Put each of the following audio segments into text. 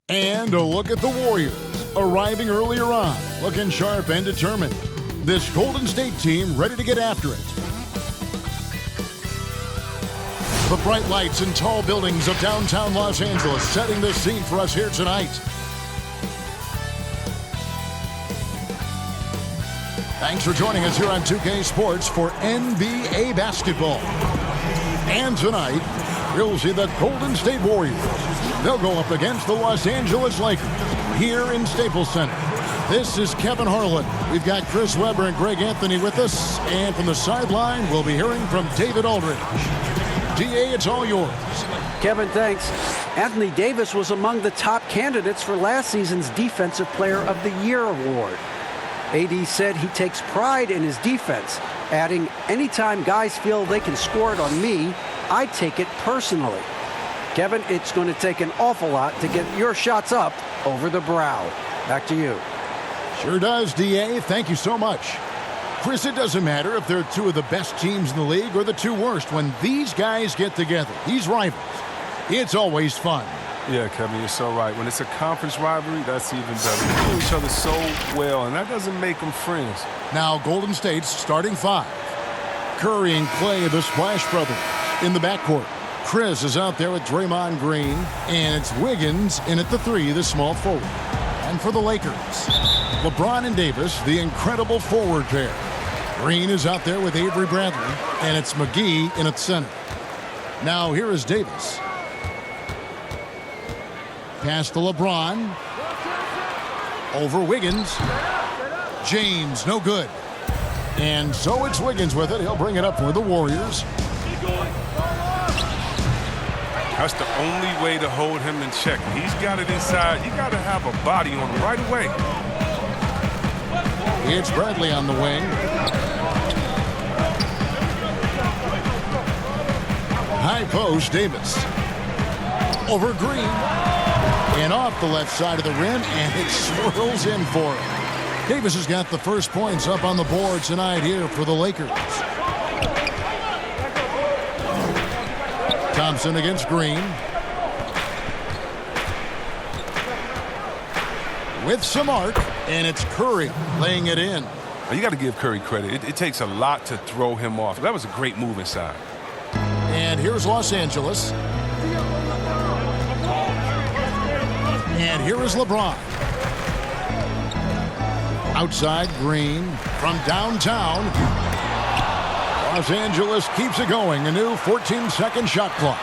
And a look at the Warriors, arriving earlier on, looking sharp and determined. This Golden State team ready to get after it. The bright lights and tall buildings of downtown Los Angeles setting the scene for us here tonight. Thanks for joining us here on 2K Sports for NBA basketball. And tonight, we'll see the Golden State Warriors. They'll go up against the Los Angeles Lakers here in Staples Center. This is Kevin Harlan. We've got Chris Webber and Greg Anthony with us. And from the sideline, we'll be hearing from David Aldridge. DA, it's all yours. Kevin, thanks. Anthony Davis was among the top candidates for last season's Defensive Player of the Year award. AD said he takes pride in his defense, adding, anytime guys feel they can score it on me, I take it personally. Kevin, it's going to take an awful lot to get your shots up over the brow. Back to you. Sure does, DA. Thank you so much. Chris, it doesn't matter if they're two of the best teams in the league or the two worst. When these guys get together, these rivals, it's always fun. Yeah, Kevin, you're so right. When it's a conference rivalry, that's even better. They know each other so well, and that doesn't make them friends. Now, Golden State's starting five. Curry and Clay, the Splash Brothers, in the backcourt. Chris is out there with Draymond Green, and it's Wiggins in at the three, the small forward. And for the Lakers, LeBron and Davis, the incredible forward pair. Green is out there with Avery Bradley, and it's McGee in at center. Now, here is Davis. Pass to LeBron. Over Wiggins. James, no good. And so it's Wiggins with it. He'll bring it up for the Warriors. That's the only way to hold him in check. He's got it inside. You got to have a body on him right away. It's Bradley on the wing. High post, Davis. Over Green. And off the left side of the rim, and it swirls in for him. Davis has got the first points up on the board tonight here for the Lakers. Thompson against Green. With some arc, and it's Curry laying it in. You got to give Curry credit. It takes a lot to throw him off. That was a great move inside. And here's Los Angeles. And here is LeBron. Outside, Green from downtown. Los Angeles keeps it going. A new 14-second shot clock.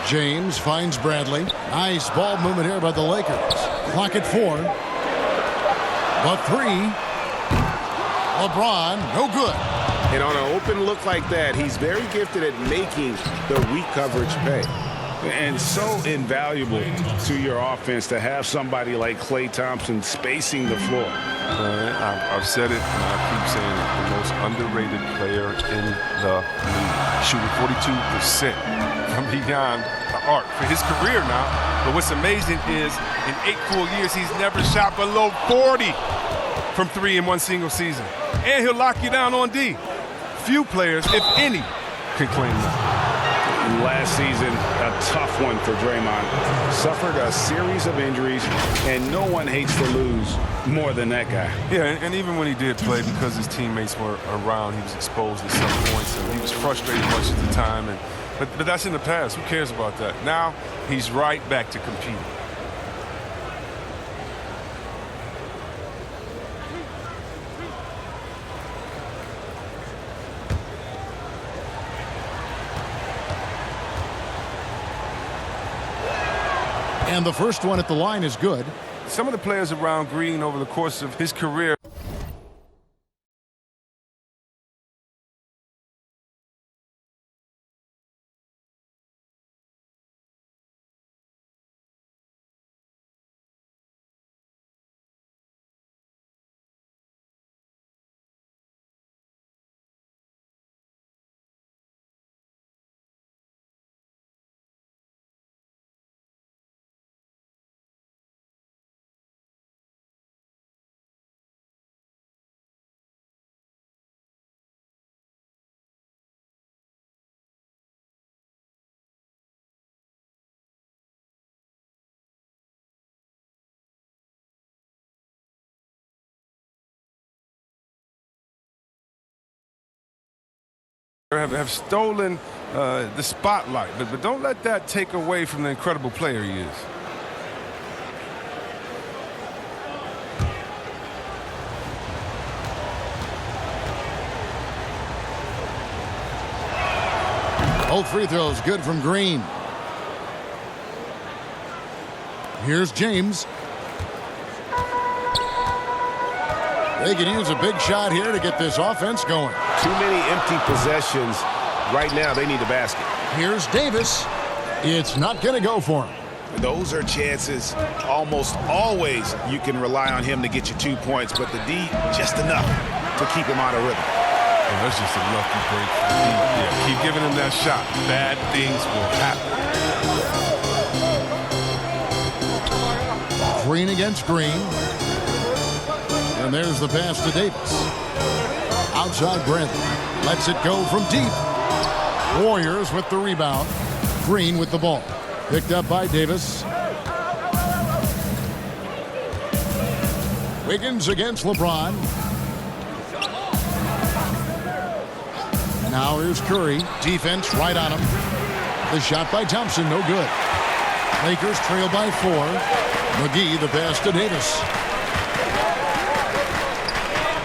James finds Bradley. Nice ball movement here by the Lakers. Clock at 4. The three. LeBron, no good. And on an open look like that, he's very gifted at making the weak coverage pay. And so invaluable to your offense to have somebody like Klay Thompson spacing the floor. I've said it, and I keep saying it. The most underrated player in the league. Shooting 42% from beyond the arc for his career now. But what's amazing is in 8 full years, he's never shot below 40 from 3 in one single season. And he'll lock you down on D. Few players, if any, can claim that. Last season, a tough one for Draymond. Suffered a series of injuries, and no one hates to lose more than that guy. Yeah, and even when he did play, because his teammates were around, he was exposed at some points, and he was frustrated much of the time. But that's in the past. Who cares about that? Now, he's right back to competing. And the first one at the line is good. Some of the players around Green over the course of his career have stolen the spotlight, but don't let that take away from the incredible player he is. Both free throws good from Green. Here's James. They could use a big shot here to get this offense going. Too many empty possessions. Right now, they need a basket. Here's Davis. It's not going to go for him. Those are chances almost always you can rely on him to get you 2 points, but the D, just enough to keep him out of rhythm. Oh, that's just a lucky break for the D. Yeah, keep giving him that shot. Bad things will happen. Green against Green. And there's the pass to Davis. Outside Brent. Lets it go from deep. Warriors with the rebound. Green with the ball. Picked up by Davis. Wiggins against LeBron. Now here's Curry. Defense right on him. The shot by Thompson, no good. Lakers trail by 4. McGee the pass to Davis.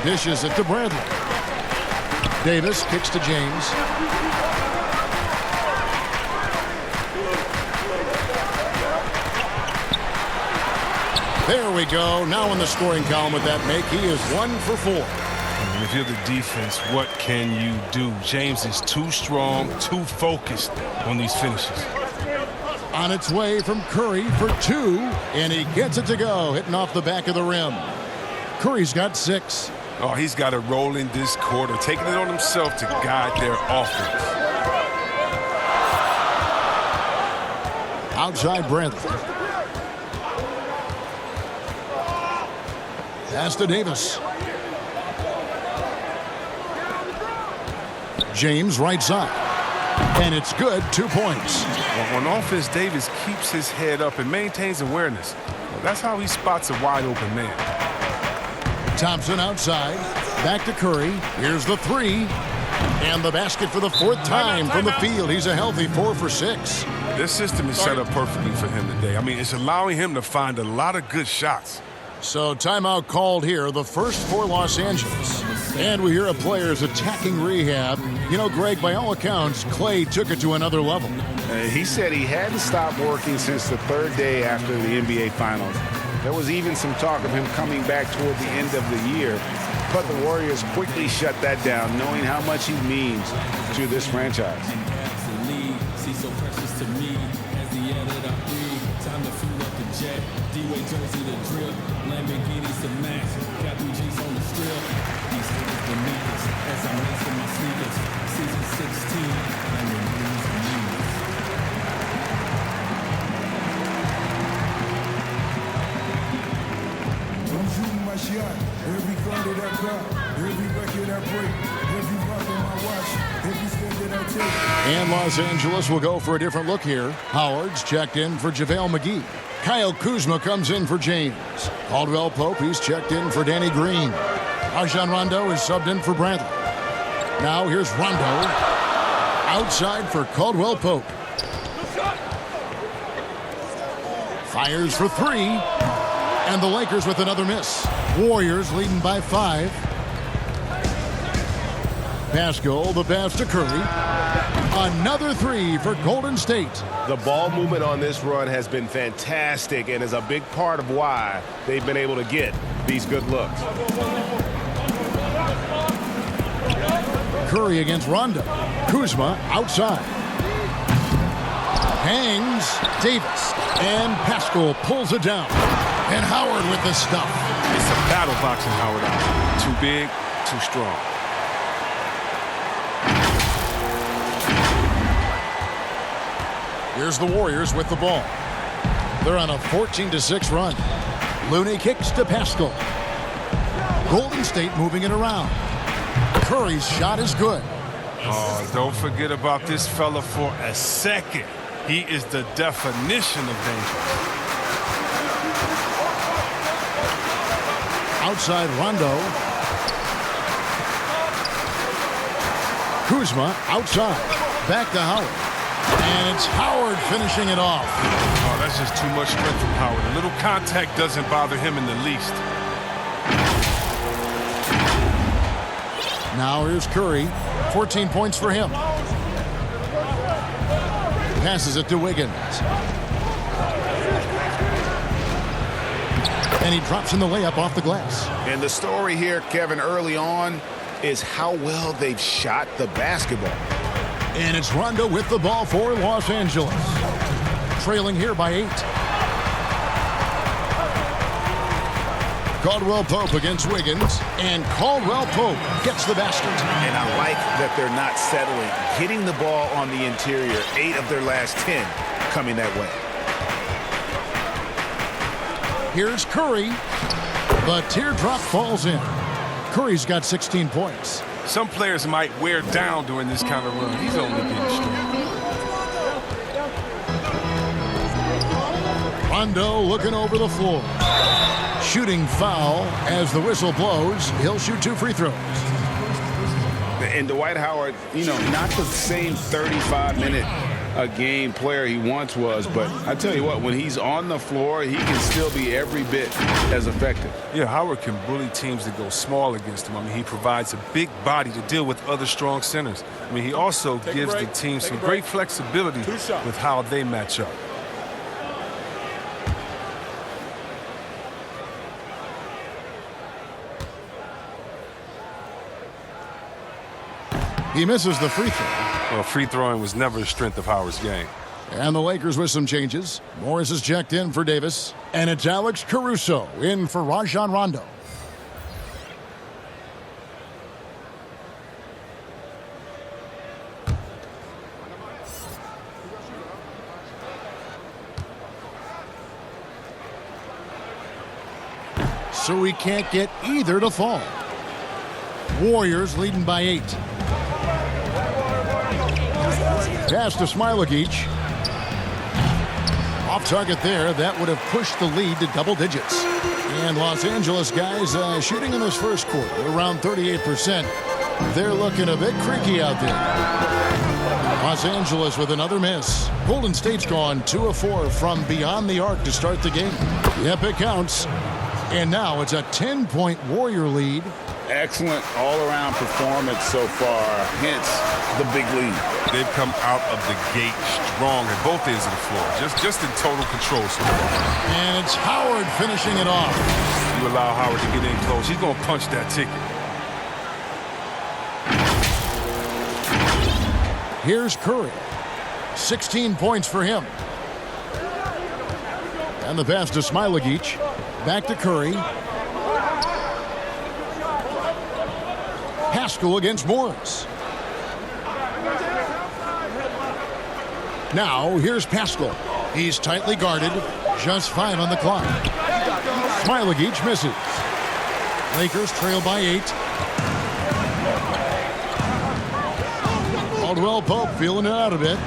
Dishes it to Bradley. Davis kicks to James. There we go. Now in the scoring column with that make, he is 1 for 4. And if you're the defense, what can you do? James is too strong, too focused on these finishes. On its way from Curry for 2, and he gets it to go, hitting off the back of the rim. Curry's got 6. Oh, he's got to roll in this quarter, taking it on himself to guide their offense. Outside Bradley. Pass to Davis. James right side. And it's good, 2 points. Well, on offense, Davis keeps his head up and maintains awareness. That's how he spots a wide open man. Thompson outside. Back to Curry. Here's the 3. And the basket for the 4th time from the field. He's a healthy 4 for 6. This system is set up perfectly for him today. I mean, it's allowing him to find a lot of good shots. So timeout called here, the first for Los Angeles. And we hear of players attacking rehab. You know, Greg, by all accounts, Clay took it to another level. He said he hadn't stopped working since the 3rd day after the NBA Finals. There was even some talk of him coming back toward the end of the year. But the Warriors quickly shut that down, knowing how much he means to this franchise. And Los Angeles will go for a different look here. Howard's checked in for JaVale McGee. Kyle Kuzma comes in for James. Caldwell Pope, he's checked in for Danny Green. Rajon Rondo is subbed in for Bradley. Now here's Rondo. Outside for Caldwell Pope. Fires for 3. And the Lakers with another miss. Warriors leading by 5. Pascal, the pass to Curry. Another 3 for Golden State. The ball movement on this run has been fantastic and is a big part of why they've been able to get these good looks. Curry against Rondo. Kuzma outside. Hangs Davis. And Pascal pulls it down. And Howard with the stuff. It's a battle boxing Howard out. Too big, too strong. Here's the Warriors with the ball. They're on a 14-6 run. Looney kicks to Pascal. Golden State moving it around. Curry's shot is good. Oh, don't forget about this fella for a second. He is the definition of dangerous. Outside Rondo. Kuzma outside. Back to Howard. And it's Howard finishing it off. Oh, that's just too much strength from Howard. A little contact doesn't bother him in the least. Now here's Curry. 14 points for him. Passes it to Wiggins. And he drops in the layup off the glass. And the story here, Kevin, early on is how well they've shot the basketball. And it's Rondo with the ball for Los Angeles. Trailing here by 8. Caldwell Pope against Wiggins. And Caldwell Pope gets the basket. And I like that they're not settling. Hitting the ball on the interior, 8 of their last 10 coming that way. Here's Curry. The teardrop falls in. Curry's got 16 points. Some players might wear down during this kind of run. He's only getting strong. Rondo looking over the floor. Shooting foul as the whistle blows. He'll shoot 2 free throws. And Dwight Howard, you know, not the same 35-minute-a-game player he once was, but I tell you what, when he's on the floor, he can still be every bit as effective. Yeah, Howard can bully teams that go small against him. I mean, he provides a big body to deal with other strong centers. I mean, he also gives the team some great flexibility with how they match up. He misses the free throw. Well, free throwing was never the strength of Howard's game. And the Lakers with some changes. Morris is checked in for Davis. And it's Alex Caruso in for Rajon Rondo. So he can't get either to fall. Warriors leading by 8. Pass to Smailagic. Off target there. That would have pushed the lead to double digits. And Los Angeles guys shooting in this first quarter around 38%. They're looking a bit creaky out there. Los Angeles with another miss. Golden State's gone 2 of 4 from beyond the arc to start the game. Yep, it counts. And now it's a 10-point Warrior lead. Excellent all-around performance so far, hence the big lead. They've come out of the gate strong at both ends of the floor, just in total control so far. And it's Howard finishing it off. You allow Howard to get in close, he's going to punch that ticket. Here's Curry. 16 points for him. And the pass to Smailagic. Back to Curry. Haskell against Morris. Now, here's Pascal. He's tightly guarded. Just 5 on the clock. Smailagic misses. Lakers trail by 8. Caldwell Pope feeling it out a bit.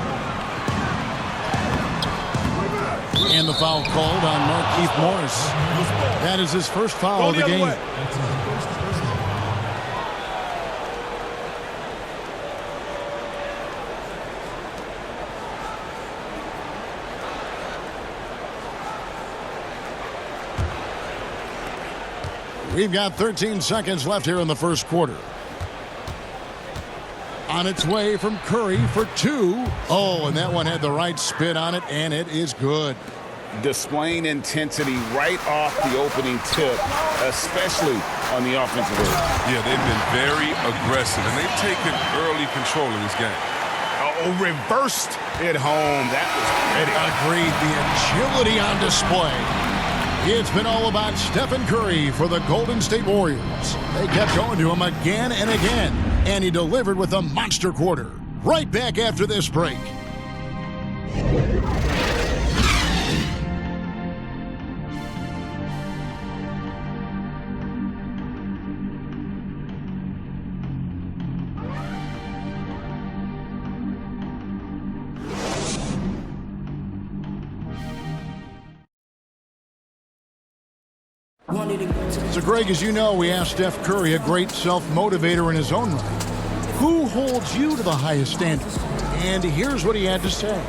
And the foul called on Markieff Morris. That is his first foul of the game. We've got 13 seconds left here in the first quarter. On its way from Curry for 2. Oh, and that one had the right spin on it, and it is good. Displaying intensity right off the opening tip, especially on the offensive end. Yeah, they've been very aggressive, and they've taken early control of this game. Oh, reversed it home. That was pretty. Agreed. The agility on display. It's been all about Stephen Curry for the Golden State Warriors. They kept going to him again and again, and he delivered with a monster quarter. Right back after this break. So, Greg, as you know, we asked Steph Curry, a great self-motivator in his own right, Who holds you to the highest standard? And here's what he had to say.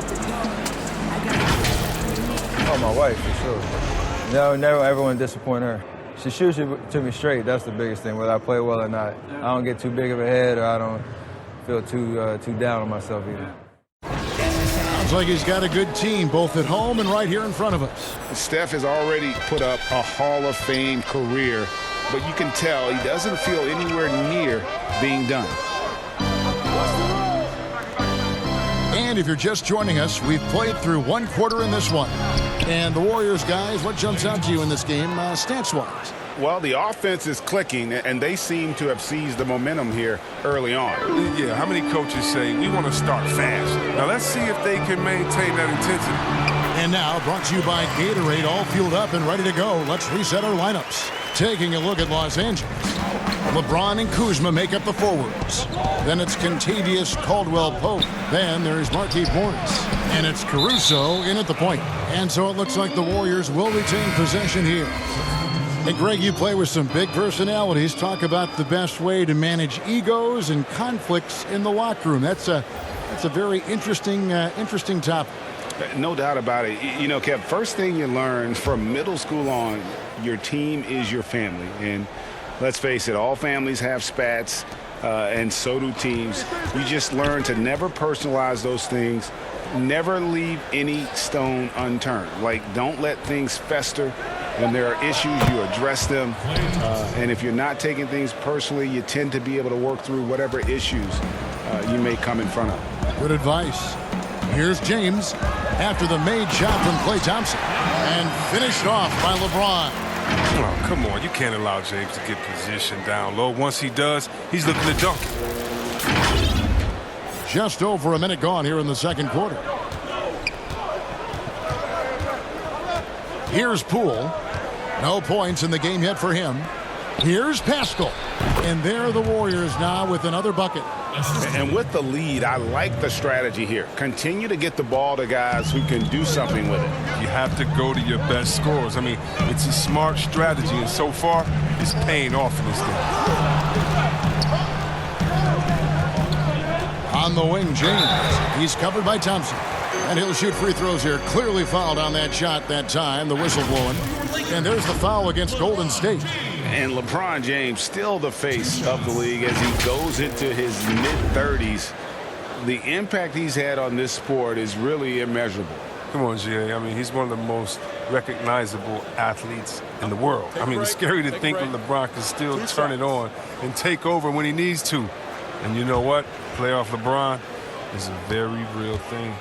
Oh, my wife, for sure. No, never ever want to disappoint her. She shoots it to me straight. That's the biggest thing, whether I play well or not. I don't get too big of a head, or I don't feel too down on myself either. Sounds like he's got a good team, both at home and right here in front of us. Steph has already put up a Hall of Fame career, but you can tell he doesn't feel anywhere near being done. And if you're just joining us, we've played through one quarter in this one. And the Warriors, guys, what jumps out to you in this game, stats-wise? Well, the offense is clicking, and they seem to have seized the momentum here early on. Yeah, how many coaches say, we want to start fast? Now, let's see if they can maintain that intensity. And now, brought to you by Gatorade, all fueled up and ready to go. Let's reset our lineups. Taking a look at Los Angeles. LeBron and Kuzma make up the forwards. Then it's Kentavious Caldwell-Pope. Then there's Markieff Morris. And it's Caruso in at the point. And so it looks like the Warriors will retain possession here. Hey, Greg, you play with some big personalities. Talk about the best way to manage egos and conflicts in the locker room. That's a very interesting topic. No doubt about it. You know, Kev, first thing you learn from middle school on, your team is your family. And let's face it, all families have spats, and so do teams. You just learn to never personalize those things. Never leave any stone unturned. Like, don't let things fester. When there are issues, you address them. And if you're not taking things personally, you tend to be able to work through whatever issues you may come in front of. Good advice. Here's James after the made shot from Klay Thompson. And finished off by LeBron. Oh, come on. You can't allow James to get positioned down low. Once he does, he's looking to dunk it. Just over a minute gone here in the second quarter. Here's Poole. No points in the game yet for him. Here's Pascal. And there are the Warriors now with another bucket. And with the lead, I like the strategy here. Continue to get the ball to guys who can do something with it. You have to go to your best scorers. I mean, it's a smart strategy, and so far, it's paying off in this game. On the wing, James. He's covered by Thompson. And he'll shoot free throws here. Clearly fouled on that shot that time. The whistle blowing. And there's the foul against Golden State. And LeBron James still the face of the league as he goes into his mid-30s. The impact he's had on this sport is really immeasurable. Come on, Jay. I mean, he's one of the most recognizable athletes in the world. I mean, it's scary to think that LeBron can still turn it on and take over when he needs to. And you know what? Playoff LeBron is a very real thing.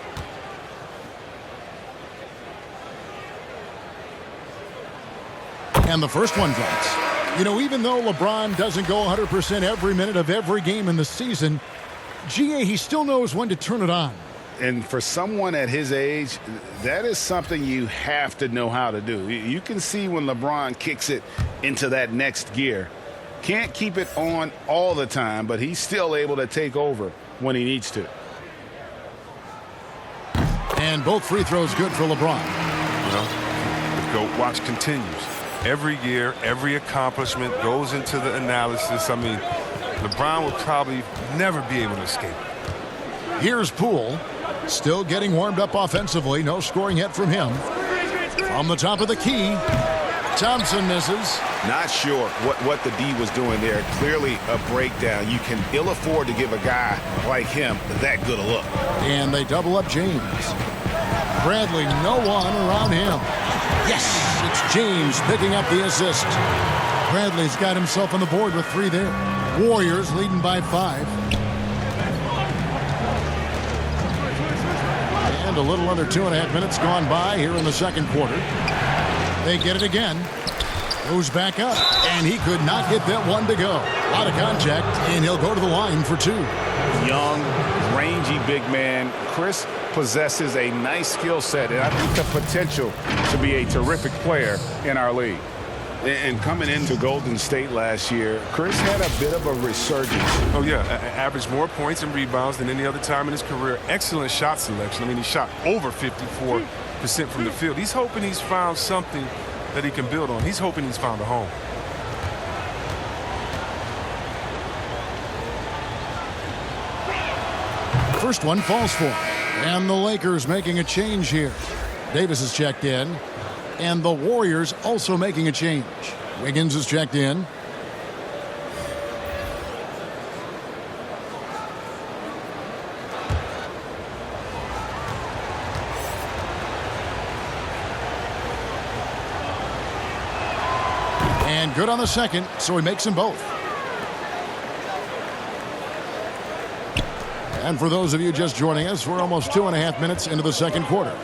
And the first one drops. You know, even though LeBron doesn't go 100% every minute of every game in the season, GA, he still knows when to turn it on. And for someone at his age, that is something you have to know how to do. You can see when LeBron kicks it into that next gear. Can't keep it on all the time, but he's still able to take over when he needs to. And both free throws good for LeBron. You know, the GOAT watch continues. Every year, every accomplishment goes into the analysis. I mean, LeBron would probably never be able to escape. Here's Poole. Still getting warmed up offensively. No scoring yet from him. From the top of the key, Thompson misses. Not sure what the D was doing there. Clearly a breakdown. You can ill afford to give a guy like him that good a look. And they double up James. Bradley, no one around him. Yes, it's James picking up the assist. Bradley's got himself on the board with 3 there. Warriors leading by 5. And a little under 2.5 minutes gone by here in the second quarter. They get it again. Goes back up, and he could not get that one to go. Out of contact, and he'll go to the line for 2. Young, rangy big man. Chris possesses a nice skill set, and I think the potential to be a terrific player in our league. And coming into Golden State last year, Chris had a bit of a resurgence. Oh, yeah. Averaged more points and rebounds than any other time in his career. Excellent shot selection. I mean, he shot over 54% from the field. He's hoping he's found something that he can build on. He's hoping he's found a home. First one falls for him. And the Lakers making a change here. Davis is checked in. And the Warriors also making a change. Wiggins is checked in. And good on the second, so he makes them both. And for those of you just joining us, we're almost 2.5 minutes into the second quarter.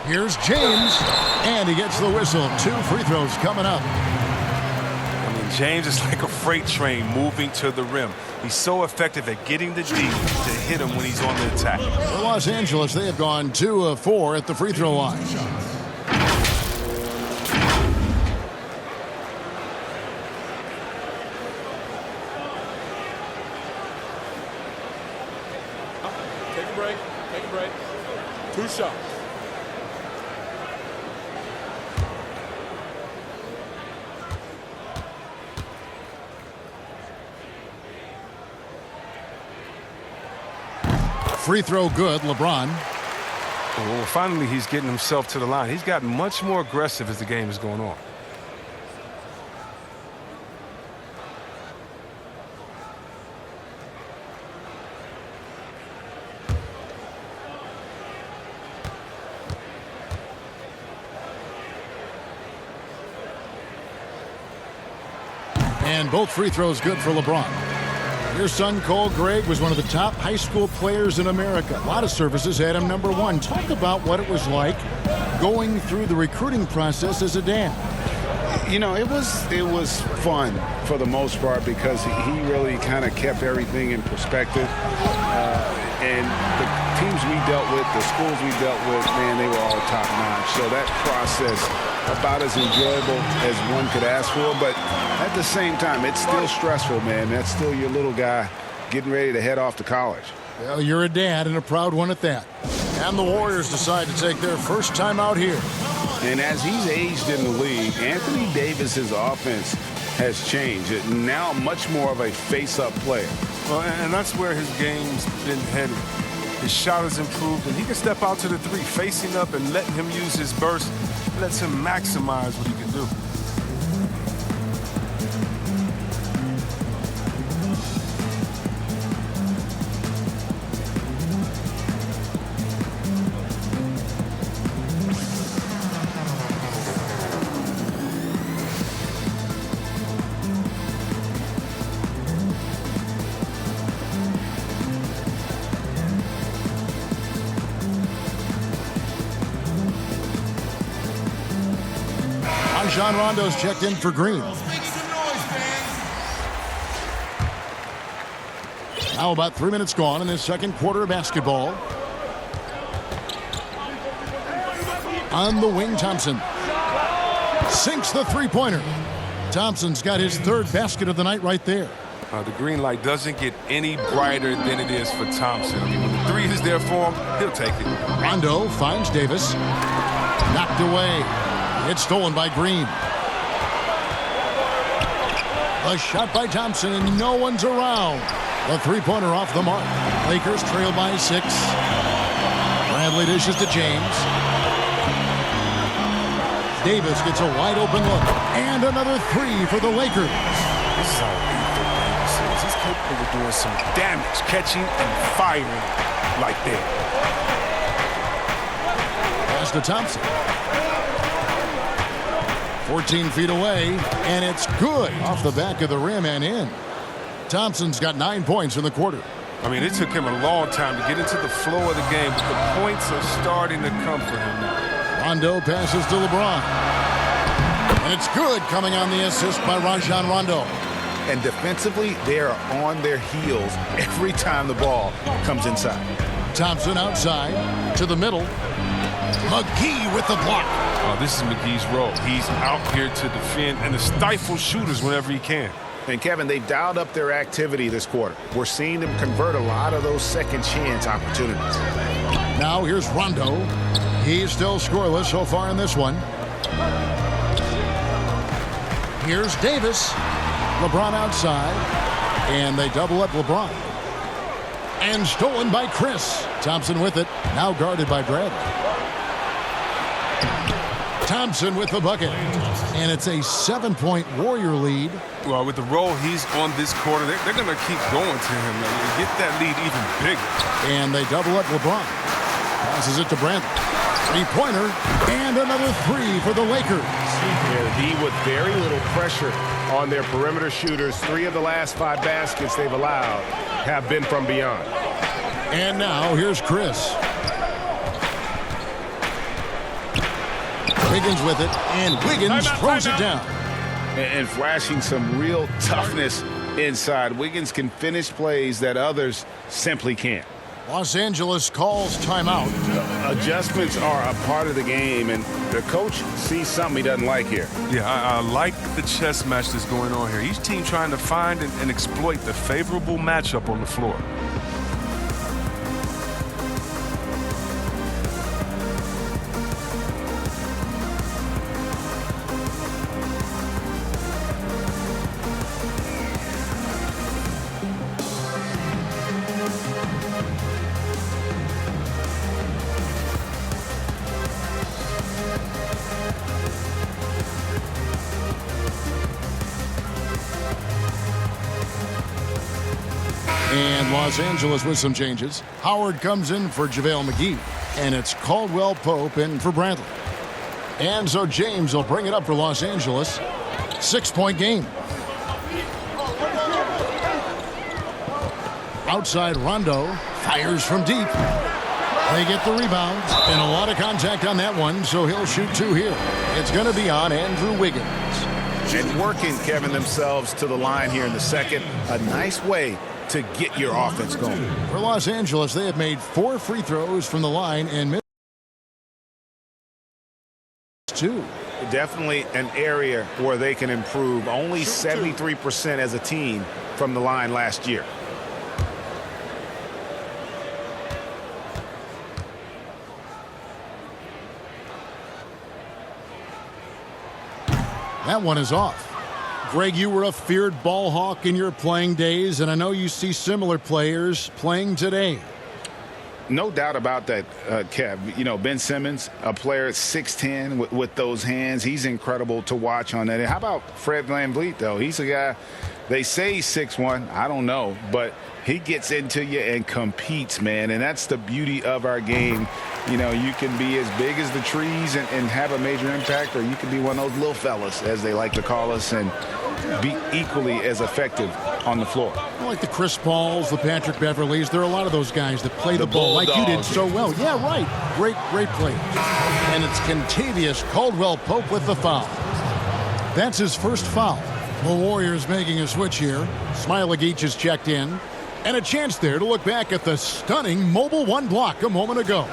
Here's James, and he gets the whistle. 2 free throws coming up. I mean, James is like a freight train moving to the rim. He's so effective at getting the D to hit him when he's on the attack. For Los Angeles, they have gone 2 of 4 at the free throw line. Take a break. 2 shots. Free throw good, LeBron. Well, finally, he's getting himself to the line. He's gotten much more aggressive as the game is going on. And both free throws good for LeBron. Your son, Cole Gregg, was one of the top high school players in America. A lot of services had him #1. Talk about what it was like going through the recruiting process as a dad. You know, it was fun for the most part because he really kind of kept everything in perspective. And the teams we dealt with, the schools we dealt with, man, they were all top-notch. So that process, about as enjoyable as one could ask for. But at the same time, it's still stressful, man. That's still your little guy getting ready to head off to college. Well, you're a dad and a proud one at that. And the Warriors decide to take their first time out here. And as he's aged in the league, Anthony Davis's offense has changed. Now much more of a face-up player. Well, and that's where his game's been headed. His shot has improved, and he can step out to the 3, facing up and letting him use his burst. Lets him maximize what he can do. Rajon Rondo's checked in for Green. Now about 3 minutes gone in this second quarter of basketball. On the wing, Thompson sinks the three-pointer. Thompson's got his 3rd basket of the night right there. The green light doesn't get any brighter than it is for Thompson. I mean, when the 3 is there for him, he'll take it. Rondo finds Davis. Knocked away. It's stolen by Green. A shot by Thompson, and no one's around. The three-pointer off the mark. Lakers trail by 6. Bradley dishes to James. Davis gets a wide-open look. And another 3 for the Lakers. This is how lethal Davis is. He's capable of doing some damage, catching and firing like that. Pass to Thompson. 14 feet away, and it's good off the back of the rim and in. Thompson's got 9 points in the quarter. I mean, it took him a long time to get into the flow of the game, but the points are starting to come for him now. Rondo passes to LeBron. And it's good, coming on the assist by Rajon Rondo. And defensively, they are on their heels every time the ball comes inside. Thompson outside to the middle. McGee with the block. Oh, this is McGee's role. He's out here to defend and to stifle shooters whenever he can. And Kevin, they've dialed up their activity this quarter. We're seeing them convert a lot of those second chance opportunities. Now here's Rondo. He's still scoreless so far in this one. Here's Davis. LeBron outside. And they double up LeBron. And stolen by Chris. Thompson with it. Now guarded by Bradley. Thompson with the bucket. And it's a 7-point Warrior lead. Well, with the role he's on this quarter, they're going to keep going to him and get that lead even bigger. And they double up LeBron. Passes it to Bradley. Three-pointer. And another three for the Lakers. Yeah, the D with very little pressure on their perimeter shooters. 3 of the last 5 baskets they've allowed have been from beyond. And now here's Chris. Wiggins with it, and Wiggins throws it down. And flashing some real toughness inside. Wiggins can finish plays that others simply can't. Los Angeles calls timeout. Adjustments are a part of the game, and the coach sees something he doesn't like here. Yeah, I like the chess match that's going on here. Each team trying to find and exploit the favorable matchup on the floor. And Los Angeles with some changes. Howard comes in for JaVale McGee. And it's Caldwell Pope in for Bradley. And so James will bring it up for Los Angeles. 6-point game. Outside Rondo. Fires from deep. They get the rebound. And a lot of contact on that one, so he'll shoot 2 here. It's going to be on Andrew Wiggins. And working, Kevin, themselves to the line here in the second. A nice way to get your offense going. For Los Angeles, they have made 4 free throws from the line and missed 2. Definitely an area where they can improve. Only 73% as a team from the line last year. That one is off. Greg, you were a feared ball hawk in your playing days, and I know you see similar players playing today. No doubt about that, Kev. You know, Ben Simmons, a player at 6'10", with those hands. He's incredible to watch on that. And how about Fred VanVleet, though? He's a guy, they say he's 6'1". I don't know. But he gets into you and competes, man. And that's the beauty of our game. You know, you can be as big as the trees and have a major impact, or you can be one of those little fellas, as they like to call us, and be equally as effective on the floor. Like the Chris Pauls, the Patrick Beverleys, there are a lot of those guys that play the ball like you did so well. Yeah, right. Great play. And it's Kentavious Caldwell-Pope with the foul. That's his first foul. The Warriors making a switch here. Smailagic is checked in. And a chance there to look back at the stunning Mobile 1 block a moment ago.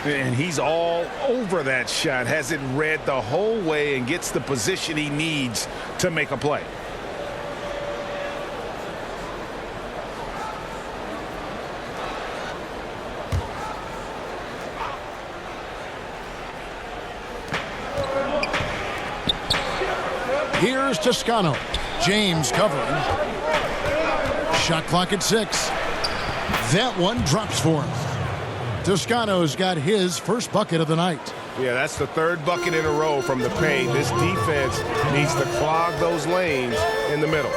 And he's all over that shot, has it read the whole way, and gets the position he needs to make a play. Here's Toscano. James covering. Shot clock at 6. That one drops for him. Toscano's got his first bucket of the night. Yeah, that's the 3rd bucket in a row from the paint. This defense needs to clog those lanes in the middle.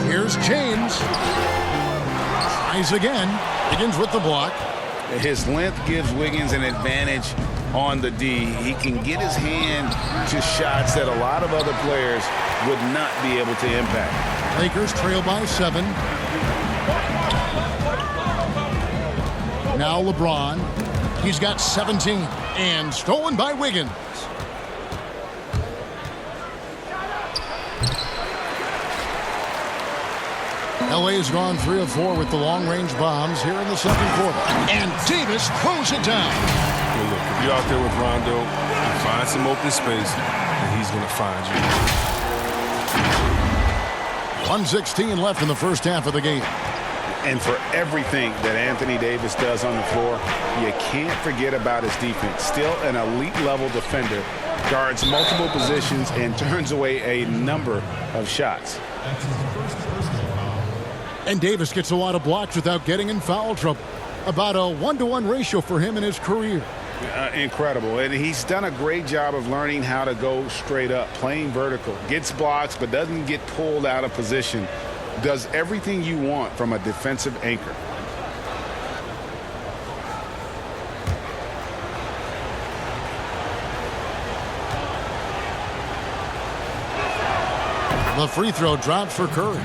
Here's James. Tries again. Wiggins with the block. His length gives Wiggins an advantage on the D. He can get his hand to shots that a lot of other players would not be able to impact. Lakers trail by 7. Now LeBron. He's got 17. And stolen by Wiggins. LA's gone 3 of 4 with the long-range bombs here in the second quarter. And Davis throws it down. Well, look, if you're out there with Rondo, you find some open space, and he's going to find you. 1:16 left in the first half of the game. And for everything that Anthony Davis does on the floor, you can't forget about his defense. Still an elite-level defender, guards multiple positions, and turns away a number of shots. And Davis gets a lot of blocks without getting in foul trouble. About a 1-to-1 ratio for him in his career. Incredible. And he's done a great job of learning how to go straight up, playing vertical. Gets blocks but doesn't get pulled out of position. Does everything you want from a defensive anchor. The free throw drops for Curry.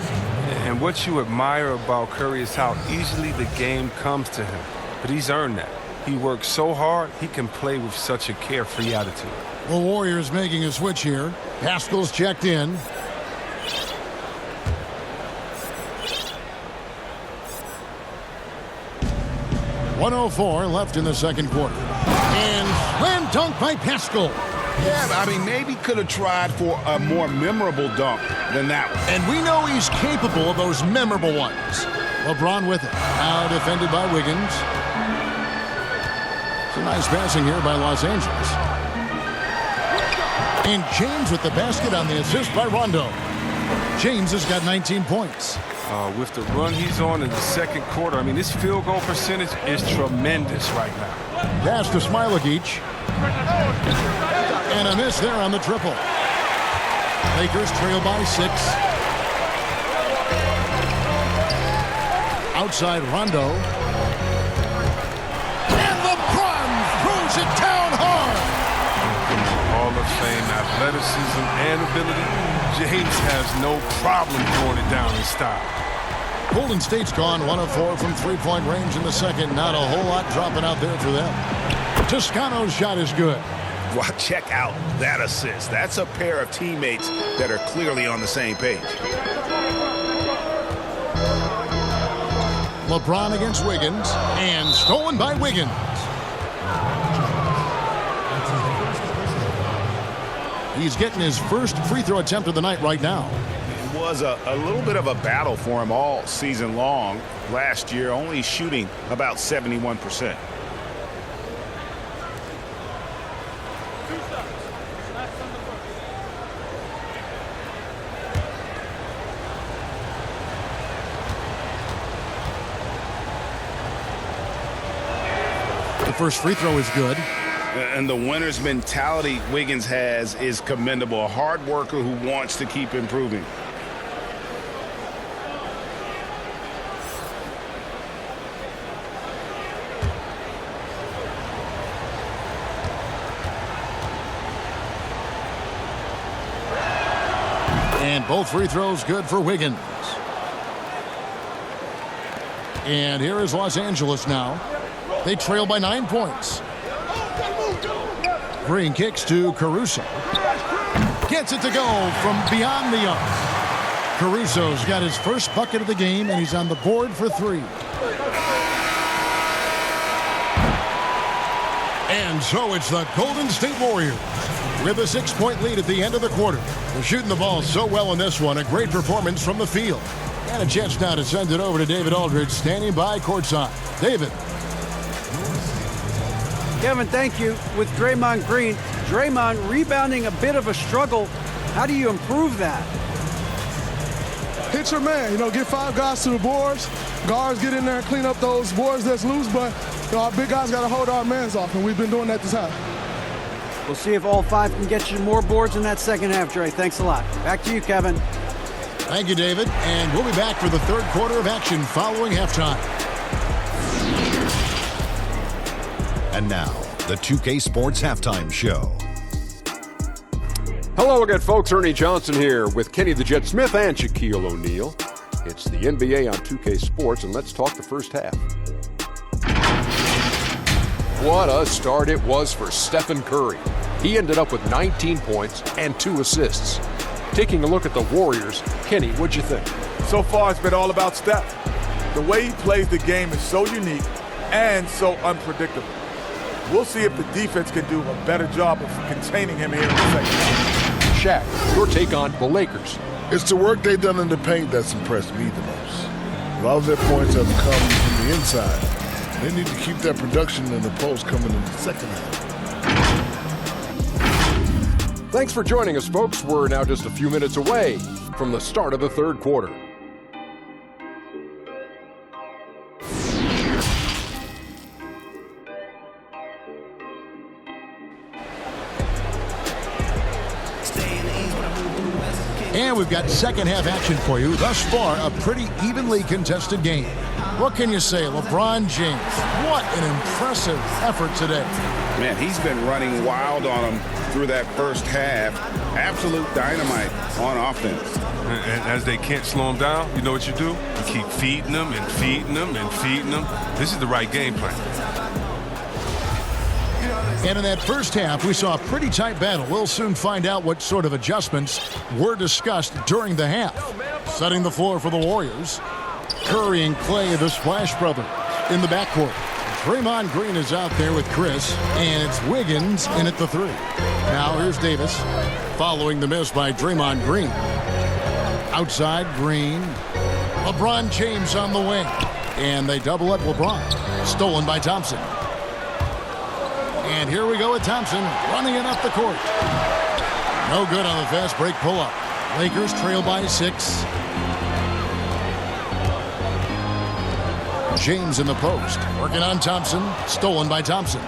And what you admire about Curry is how easily the game comes to him. But he's earned that. He works so hard, he can play with such a carefree attitude. The Warriors making a switch here. Haskell's checked in. .104 left in the second quarter. And slam dunk by Pascal. Yeah, I mean, maybe could have tried for a more memorable dunk than that one. And we know he's capable of those memorable ones. LeBron with it. Now defended by Wiggins. Some nice passing here by Los Angeles. And James with the basket on the assist by Rondo. James has got 19 points. With the run he's on in the second quarter, I mean, his field goal percentage is tremendous right now. Pass to Smilagic. And a miss there on the triple. Lakers trail by 6. Outside Rondo. And LeBron throws it down hard. Hall of Fame athleticism and ability. James has no problem throwing it down in style. Golden State's gone 1 of 4 from three-point range in the second. Not a whole lot dropping out there for them. Toscano's shot is good. Well, check out that assist. That's a pair of teammates that are clearly on the same page. LeBron against Wiggins. And stolen by Wiggins. He's getting his first free throw attempt of the night right now. It was a little bit of a battle for him all season long. Last year, only shooting about 71%. The first free throw is good. And the winner's mentality Wiggins has is commendable. A hard worker who wants to keep improving. And both free throws good for Wiggins. And here is Los Angeles now. They trail by 9 points. Green kicks to Caruso. Gets it to go from beyond the arc. Caruso's got his first bucket of the game, and he's on the board for 3. And so it's the Golden State Warriors with a 6-point lead at the end of the quarter. They're shooting the ball so well in this one. A great performance from the field. And a chance now to send it over to David Aldridge, standing by courtside. David. Kevin, thank you. With Draymond Green, Draymond rebounding a bit of a struggle. How do you improve that? Hit your man. Get 5 guys to the boards. Guards get in there and clean up those boards that's loose, but our big guys got to hold our mans off, and we've been doing that this half. We'll see if all 5 can get you more boards in that second half, Dre. Thanks a lot. Back to you, Kevin. Thank you, David. And we'll be back for the third quarter of action following halftime. And now, the 2K Sports Halftime Show. Hello again, folks. Ernie Johnson here with Kenny the Jet Smith and Shaquille O'Neal. It's the NBA on 2K Sports, and let's talk the first half. What a start it was for Stephen Curry. He ended up with 19 points and 2 assists. Taking a look at the Warriors, Kenny, what'd you think? So far, it's been all about Steph. The way he plays the game is so unique and so unpredictable. We'll see if the defense can do a better job of containing him here in the second half. Shaq, your take on the Lakers. It's the work they've done in the paint that's impressed me the most. A lot of their points have come from the inside. They need to keep that production in the post coming in the second half. Thanks for joining us, folks. We're now just a few minutes away from the start of the third quarter. And we've got second half action for you. Thus far, a pretty evenly contested game. What can you say, LeBron James? What an impressive effort today. Man, he's been running wild on him through that first half. Absolute dynamite on offense. And as they can't slow him down, you know what you do? You keep feeding them and feeding them and feeding them. This is the right game plan. And in that first half, we saw a pretty tight battle. We'll soon find out what sort of adjustments were discussed during the half. Setting the floor for the Warriors. Curry and Clay, the Splash Brothers, in the backcourt. Draymond Green is out there with Chris, and it's Wiggins in at the 3. Now here's Davis, following the miss by Draymond Green. Outside, Green. LeBron James on the wing. And they double up LeBron. Stolen by Thompson. And here we go with Thompson running it up the court. No good on the fast break pull-up. Lakers trail by 6. James in the post. Working on Thompson. Stolen by Thompson.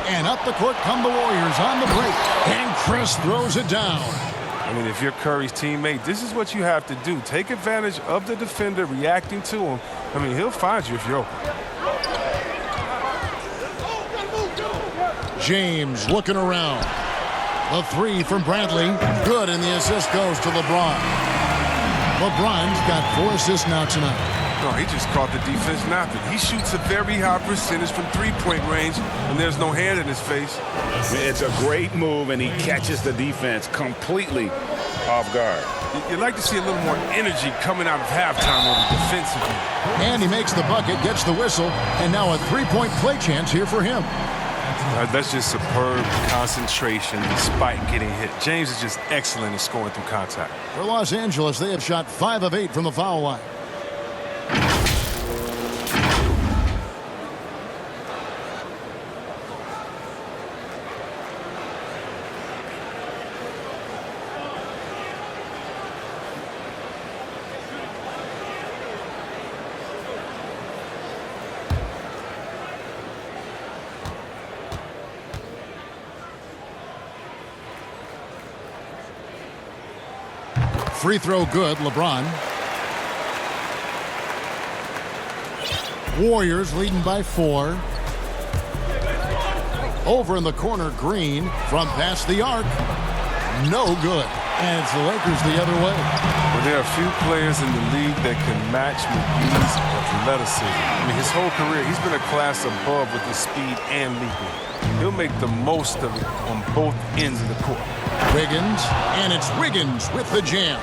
And up the court come the Warriors on the break. And Chris throws it down. I mean, if you're Curry's teammate, this is what you have to do. Take advantage of the defender reacting to him. I mean, he'll find you if you're open. James looking around. The 3 from Bradley. Good, and the assist goes to LeBron. LeBron's got 4 assists now tonight. No, he just caught the defense napping. He shoots a very high percentage from three-point range, and there's no hand in his face. It's a great move, and he catches the defense completely off guard. You'd like to see a little more energy coming out of halftime on the defensive end. And he makes the bucket, gets the whistle, and now a 3-point play chance here for him. That's just superb concentration despite getting hit. James is just excellent at scoring through contact. For Los Angeles, they have shot 5 of 8 from the foul line. Free throw good, LeBron. Warriors leading by 4. Over in the corner, Green from past the arc. No good. And it's the Lakers the other way. Well, there are a few players in the league that can match McGee's athleticism. I mean, his whole career, he's been a class above with his speed and leaping. He'll make the most of it on both ends of the court. Wiggins, and it's Wiggins with the jam.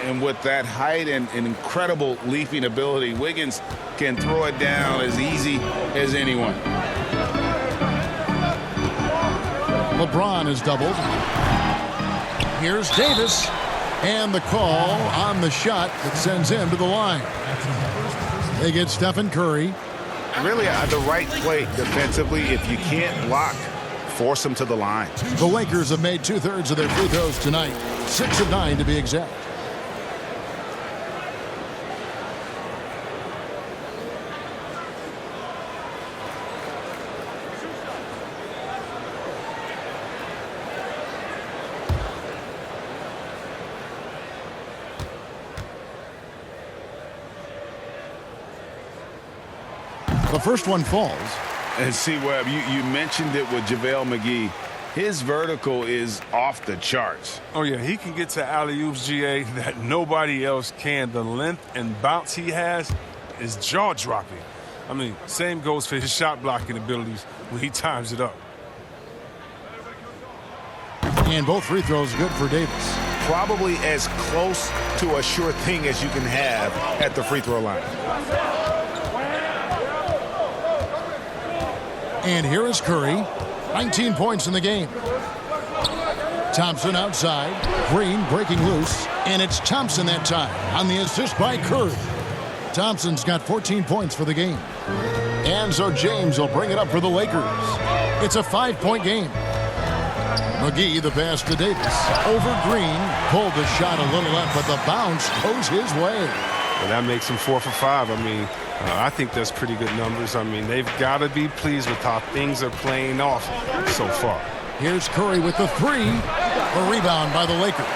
And with that height and incredible leaping ability, Wiggins can throw it down as easy as anyone. LeBron is doubled. Here's Davis, and the call on the shot that sends him to the line. They get Stephen Curry. Really the right play defensively. If you can't block, force him to the line. The Lakers have made 2/3 of their free throws tonight. 6 of 9 to be exact. The first one falls. And see, Webb, you mentioned it with JaVale McGee. His vertical is off the charts. Oh, yeah, he can get to alley-oops, GA, that nobody else can. The length and bounce he has is jaw-dropping. I mean, same goes for his shot-blocking abilities when he times it up. And both free throws good for Davis. Probably as close to a sure thing as you can have at the free throw line. And here is Curry. 19 points in the game. Thompson outside. Green breaking loose. And it's Thompson that time on the assist by Curry. Thompson's got 14 points for the game. And so James will bring it up for the Lakers. It's a 5-point game. McGee the pass to Davis. Over Green. Pulled the shot a little up, but the bounce goes his way. Well, that makes him 4 for 5. I mean, I think that's pretty good numbers. I mean, they've got to be pleased with how things are playing off so far. Here's Curry with the 3. A rebound by the Lakers.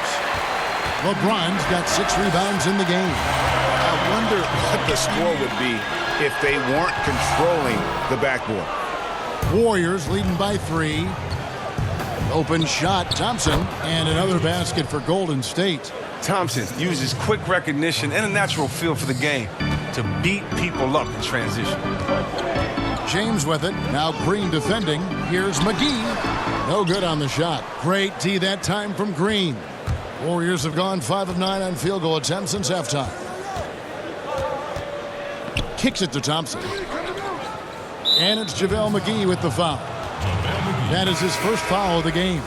LeBron's got 6 rebounds in the game. I wonder what the score would be if they weren't controlling the backboard. Warriors leading by 3. Open shot, Thompson, and another basket for Golden State. Thompson uses quick recognition and a natural feel for the game to beat people up in transition. James with it. Now Green defending. Here's McGee. No good on the shot. Great D that time from Green. Warriors have gone 5 of 9 on field goal attempts since halftime. Kicks it to Thompson. And it's JaVale McGee with the foul. That is his first foul of the game.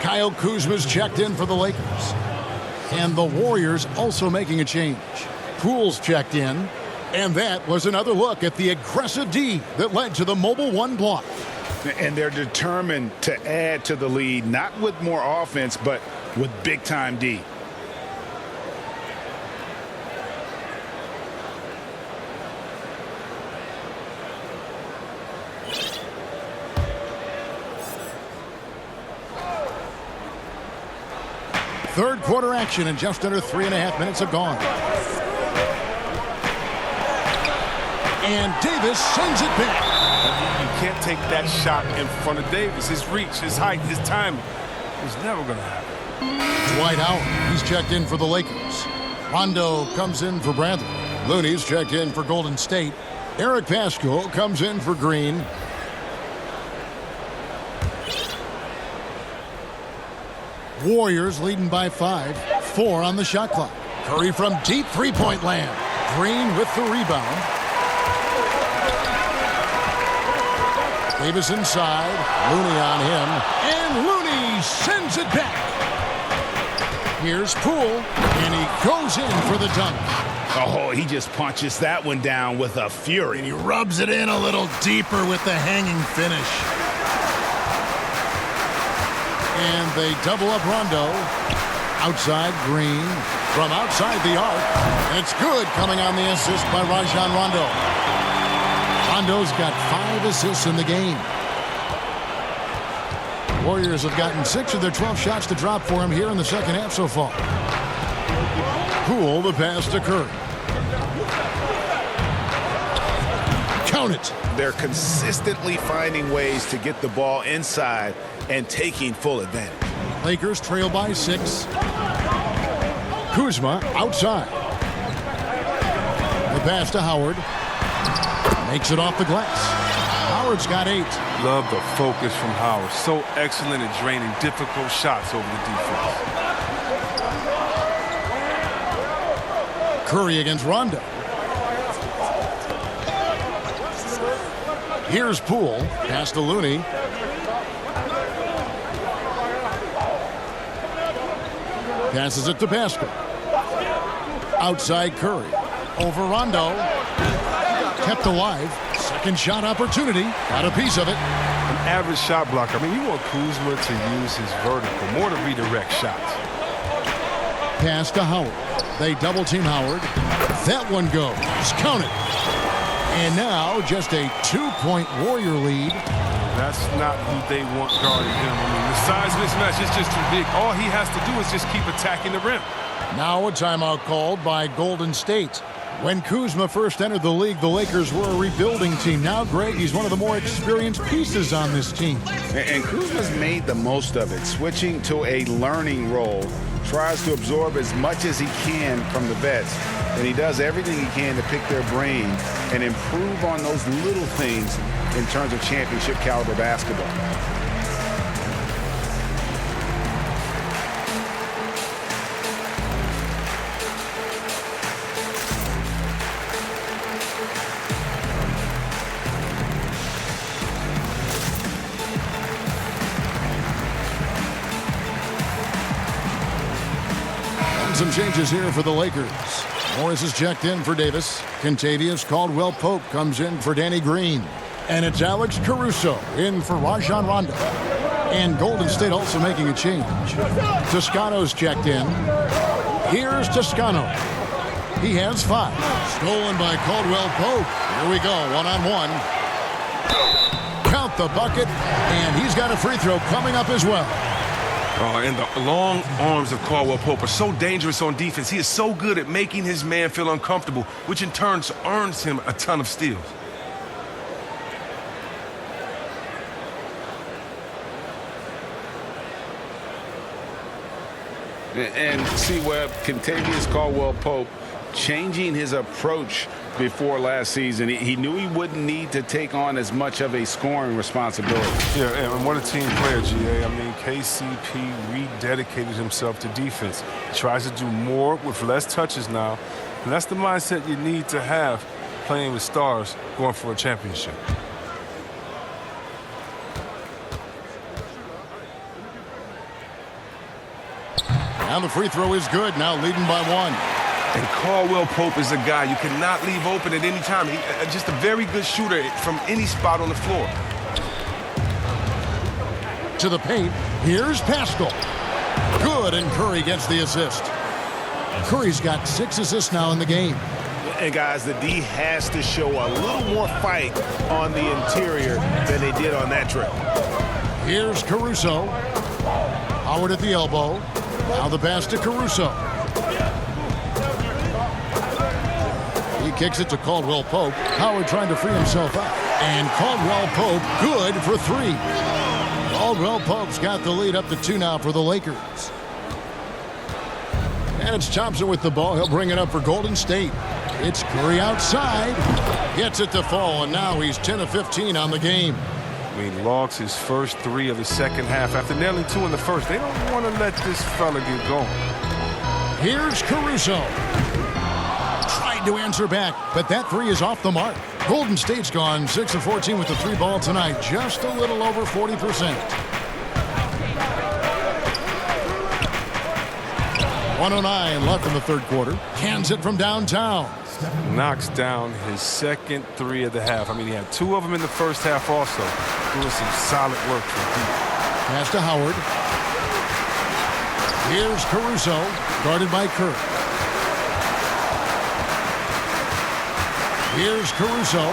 Kyle Kuzma's checked in for the Lakers. And the Warriors also making a change. Poole's checked in. And that was another look at the aggressive D that led to the Mobile 1 block. And they're determined to add to the lead, not with more offense, but with big-time D. Third quarter action, and just under 3.5 minutes have gone. And Davis sends it back. You can't take that shot in front of Davis. His reach, his height, his timing was never going to happen. Dwight Howard, he's checked in for the Lakers. Rondo comes in for Bradley. Looney's checked in for Golden State. Eric Paschal comes in for Green. Warriors leading by 5. 4 on the shot clock. Curry from deep three-point land. Green with the rebound. Davis inside. Looney on him. And Looney sends it back. Here's Poole. And he goes in for the dunk. Oh, he just punches that one down with a fury. And he rubs it in a little deeper with the hanging finish. And they double up Rondo. Outside Green. From outside the arc. And it's good coming on the assist by Rajon Rondo. Rondo's got 5 assists in the game. Warriors have gotten 6 of their 12 shots to drop for him here in the second half so far. Poole, the pass to Curry. Count it. They're consistently finding ways to get the ball inside and taking full advantage. Lakers trail by 6. Kuzma outside. The pass to Howard. Makes it off the glass. Howard's got 8. Love the focus from Howard. So excellent at draining difficult shots over the defense. Curry against Rondo. Here's Poole. Pass to Looney. Passes it to Paschal. Outside Curry. Over Rondo. Kept alive. Second shot opportunity. Got a piece of it. An average shot blocker. I mean, you want Kuzma to use his vertical more to redirect shots. Pass to Howard. They double team Howard. That one goes. Count it. And now just a 2-point Warrior lead. That's not who they want guarding him. I mean, the size mismatch is just too big. All he has to do is just keep attacking the rim. Now a timeout called by Golden State. When Kuzma first entered the league, the Lakers were a rebuilding team. Now, Greg, he's one of the more experienced pieces on this team. And Kuzma's made the most of it, switching to a learning role. Tries to absorb as much as he can from the vets. And he does everything he can to pick their brain and improve on those little things in terms of championship caliber basketball. Some changes here for the Lakers. Morris is checked in for Davis. Kentavious Caldwell-Pope comes in for Danny Green. And it's Alex Caruso in for Rajon Rondo. And Golden State also making a change. Toscano's checked in. Here's Toscano. He has 5. Stolen by Caldwell-Pope. Here we go, one-on-one. Count the bucket. And he's got a free throw coming up as well. And the long arms of Caldwell Pope are so dangerous on defense. He is so good at making his man feel uncomfortable, which in turn earns him a ton of steals. And see, Webb, Kentavious Caldwell-Pope changing his approach before last season. He knew he wouldn't need to take on as much of a scoring responsibility. Yeah, and what a team player, GA. I mean, KCP rededicated himself to defense. He tries to do more with less touches now, and that's the mindset you need to have playing with stars going for a championship. And the free throw is good, now leading by 1. And Caldwell Pope is a guy you cannot leave open at any time. He's just a very good shooter from any spot on the floor. To the paint, here's Pascal. Good, and Curry gets the assist. Curry's got 6 assists now in the game. And guys, the D has to show a little more fight on the interior than they did on that trip. Here's Caruso. Howard at the elbow. Now the pass to Caruso. He kicks it to Caldwell Pope. Howard trying to free himself up. And Caldwell Pope good for 3. Caldwell Pope's got the lead up to 2 now for the Lakers. And it's Thompson with the ball. He'll bring it up for Golden State. It's Curry outside. Gets it to fall, and now he's 10 of 15 on the game. I mean, logs his first 3 of the second half after nailing 2 in the first. They don't want to let this fella get going. Here's Caruso. Tried to answer back, but that 3 is off the mark. Golden State's gone 6 of 14 with the 3 ball tonight, just a little over 40%. 1:09 left in the third quarter. Cans it from downtown. Knocks down his second 3 of the half. I mean, he had 2 of them in the first half also. Doing some solid work from deep. Pass to Howard. Here's Caruso, guarded by Kerr. Here's Caruso.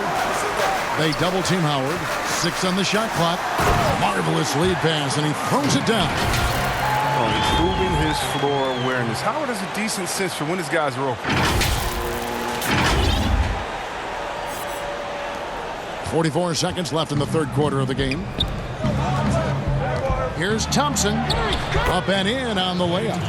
They double team Howard. 6 on the shot clock. Marvelous lead pass, and he throws it down. Improving his floor awareness. Howard has a decent sense for when his guys are open. 44 seconds left in the third quarter of the game. Here's Thompson. Up and in on the layup.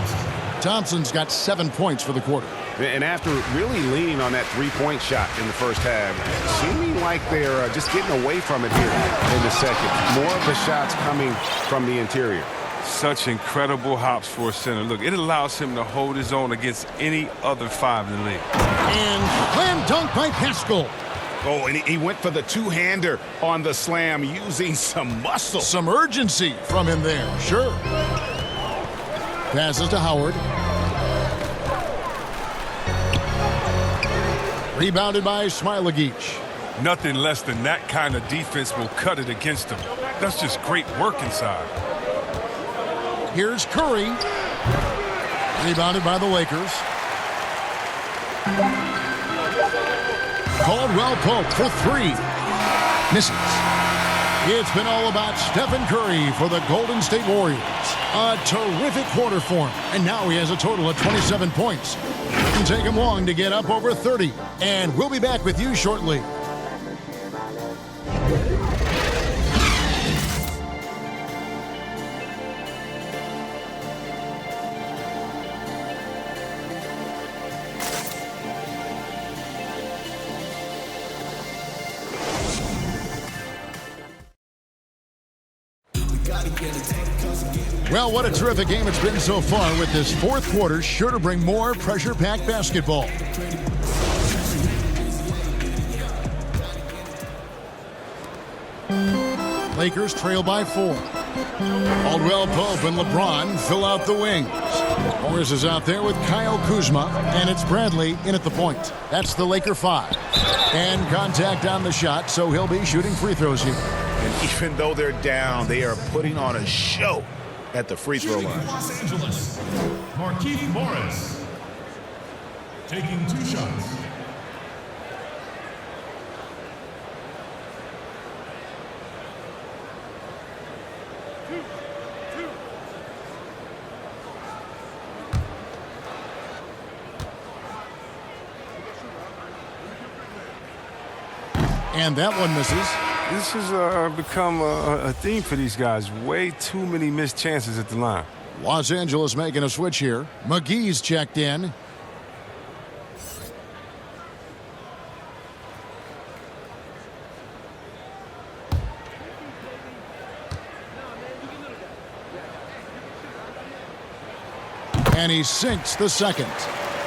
Thompson's got 7 points for the quarter. And after really leaning on that 3-point shot in the first half, seeming like they're just getting away from it here in the second. More of the shots coming from the interior. Such incredible hops for a center. Look, it allows him to hold his own against any other 5 in the league. And slam dunk by Pascal. Oh, and he went for the 2-hander on the slam, using some muscle. Some urgency from him there, sure. Passes to Howard. Rebounded by Smailagic. Nothing less than that kind of defense will cut it against him. That's just great work inside. Here's Curry. Rebounded by the Lakers. Caldwell Pope for 3. Misses. It's been all about Stephen Curry for the Golden State Warriors. A terrific quarter for him. And now he has a total of 27 points. Didn't take him long to get up over 30. And we'll be back with you shortly. Well, what a terrific game it's been so far, with this fourth quarter sure to bring more pressure-packed basketball. Lakers trail by 4. Caldwell Pope and LeBron fill out the wings. Morris is out there with Kyle Kuzma, and it's Bradley in at the point. That's the Laker 5. And contact on the shot, so he'll be shooting free throws here. And even though they're down, they are putting on a show at the free throw line. Los Angeles, Markieff Morris, taking 2 shots. And that one misses. This has become a theme for these guys. Way too many missed chances at the line. Los Angeles making a switch here. McGee's checked in. And he sinks the second.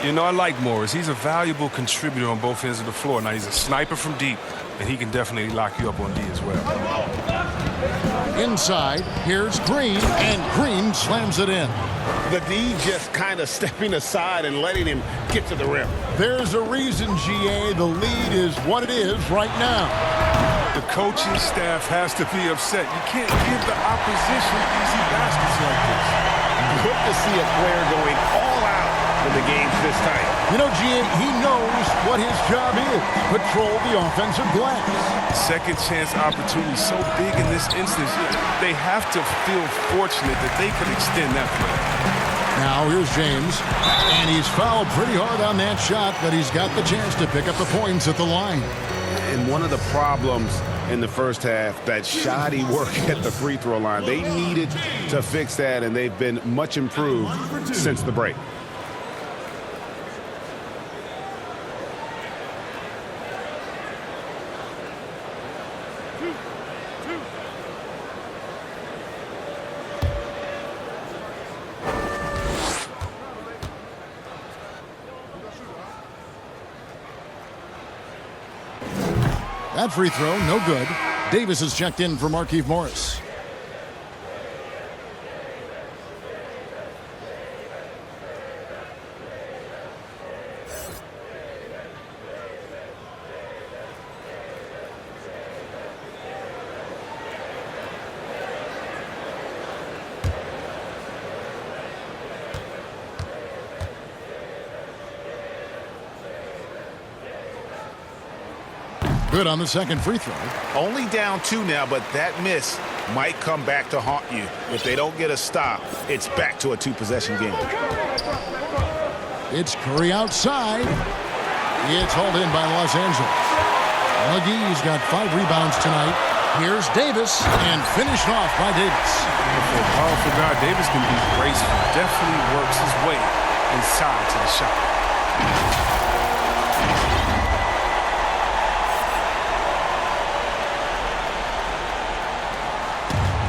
You know, I like Morris. He's a valuable contributor on both ends of the floor. Now, he's a sniper from deep, and he can definitely lock you up on D as well. Inside, here's Green, and Green slams it in. The D just kind of stepping aside and letting him get to the rim. There's a reason, GA, the lead is what it is right now. The coaching staff has to be upset. You can't give the opposition easy baskets like this. Good to see a player going all out when the game's this tight. You know, GA, he knows what his job is. Control the offensive glass. Second chance opportunity so big in this instance. They have to feel fortunate that they could extend that play. Now here's James, and he's fouled pretty hard on that shot, but he's got the chance to pick up the points at the line. And one of the problems in the first half, that shoddy work at the free throw line. They needed to fix that, and they've been much improved since the break. That free throw, no good. Davis is checked in for Markieff Morris. Good on the second free throw. Only down 2 now, but that miss might come back to haunt you. If they don't get a stop, it's back to a 2-possession game. It's Curry outside. It's hauled in by Los Angeles. McGee's got 5 rebounds tonight. Here's Davis, and finished off by Davis. For a powerful guy, Davis can be graceful. Definitely works his way inside to the shot.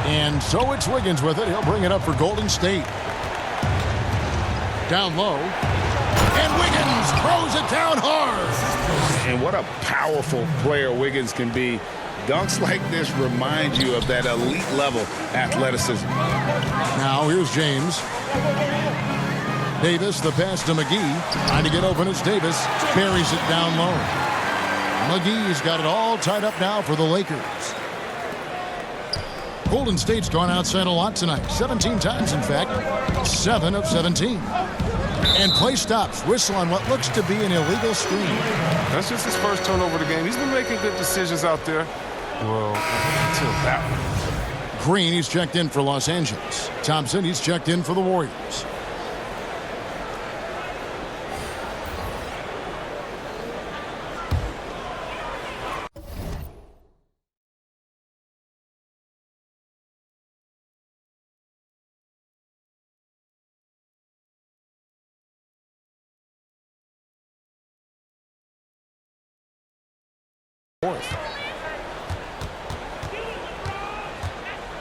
And so it's Wiggins with it. He'll bring it up for Golden State. Down low. And Wiggins throws it down hard. And what a powerful player Wiggins can be. Dunks like this remind you of that elite level athleticism. Now here's James. Davis, the pass to McGee. Trying to get open. It's Davis. Buries it down low. McGee's got it all tied up now for the Lakers. Golden State's gone outside a lot tonight. 17 times, in fact. 7 of 17. And play stops. Whistle on what looks to be an illegal screen. That's just his first turnover of the game. He's been making good decisions out there. Well, until that one. Green, he's checked in for Los Angeles. Thompson, he's checked in for the Warriors.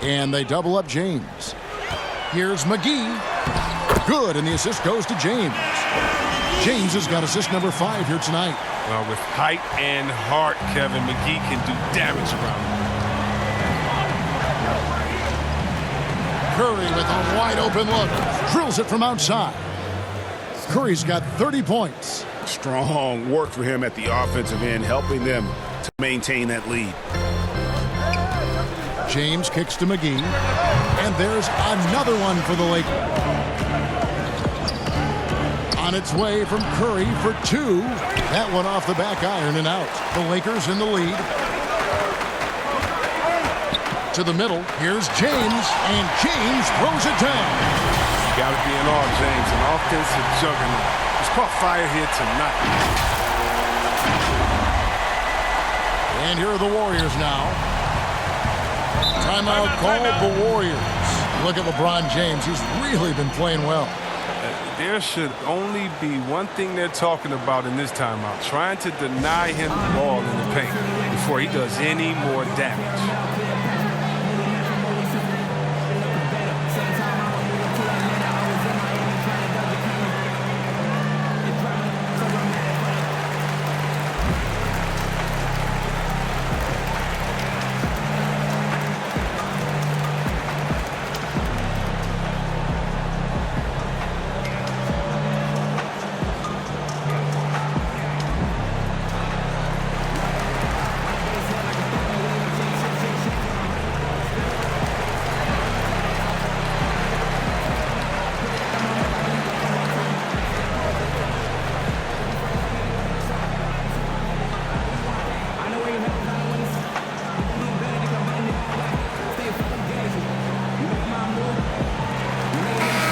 And they double up James. Here's McGee. Good, and the assist goes to James. James has got assist number 5 here tonight. Well, with height and heart, Kevin, McGee can do damage around him. Curry with a wide open look. Drills it from outside. Curry's got 30 points. Strong work for him at the offensive end, helping them to maintain that lead. James kicks to McGee. And there's another one for the Lakers. On its way from Curry for 2. That one off the back iron and out. The Lakers in the lead. To the middle. Here's James. And James throws it down. You got to be in awe, James. An offensive juggernaut. He's caught fire here tonight. And here are the Warriors now. Timeout called the Warriors. Look at LeBron James. He's really been playing well. There should only be one thing they're talking about in this timeout, trying to deny him the ball in the paint before he does any more damage.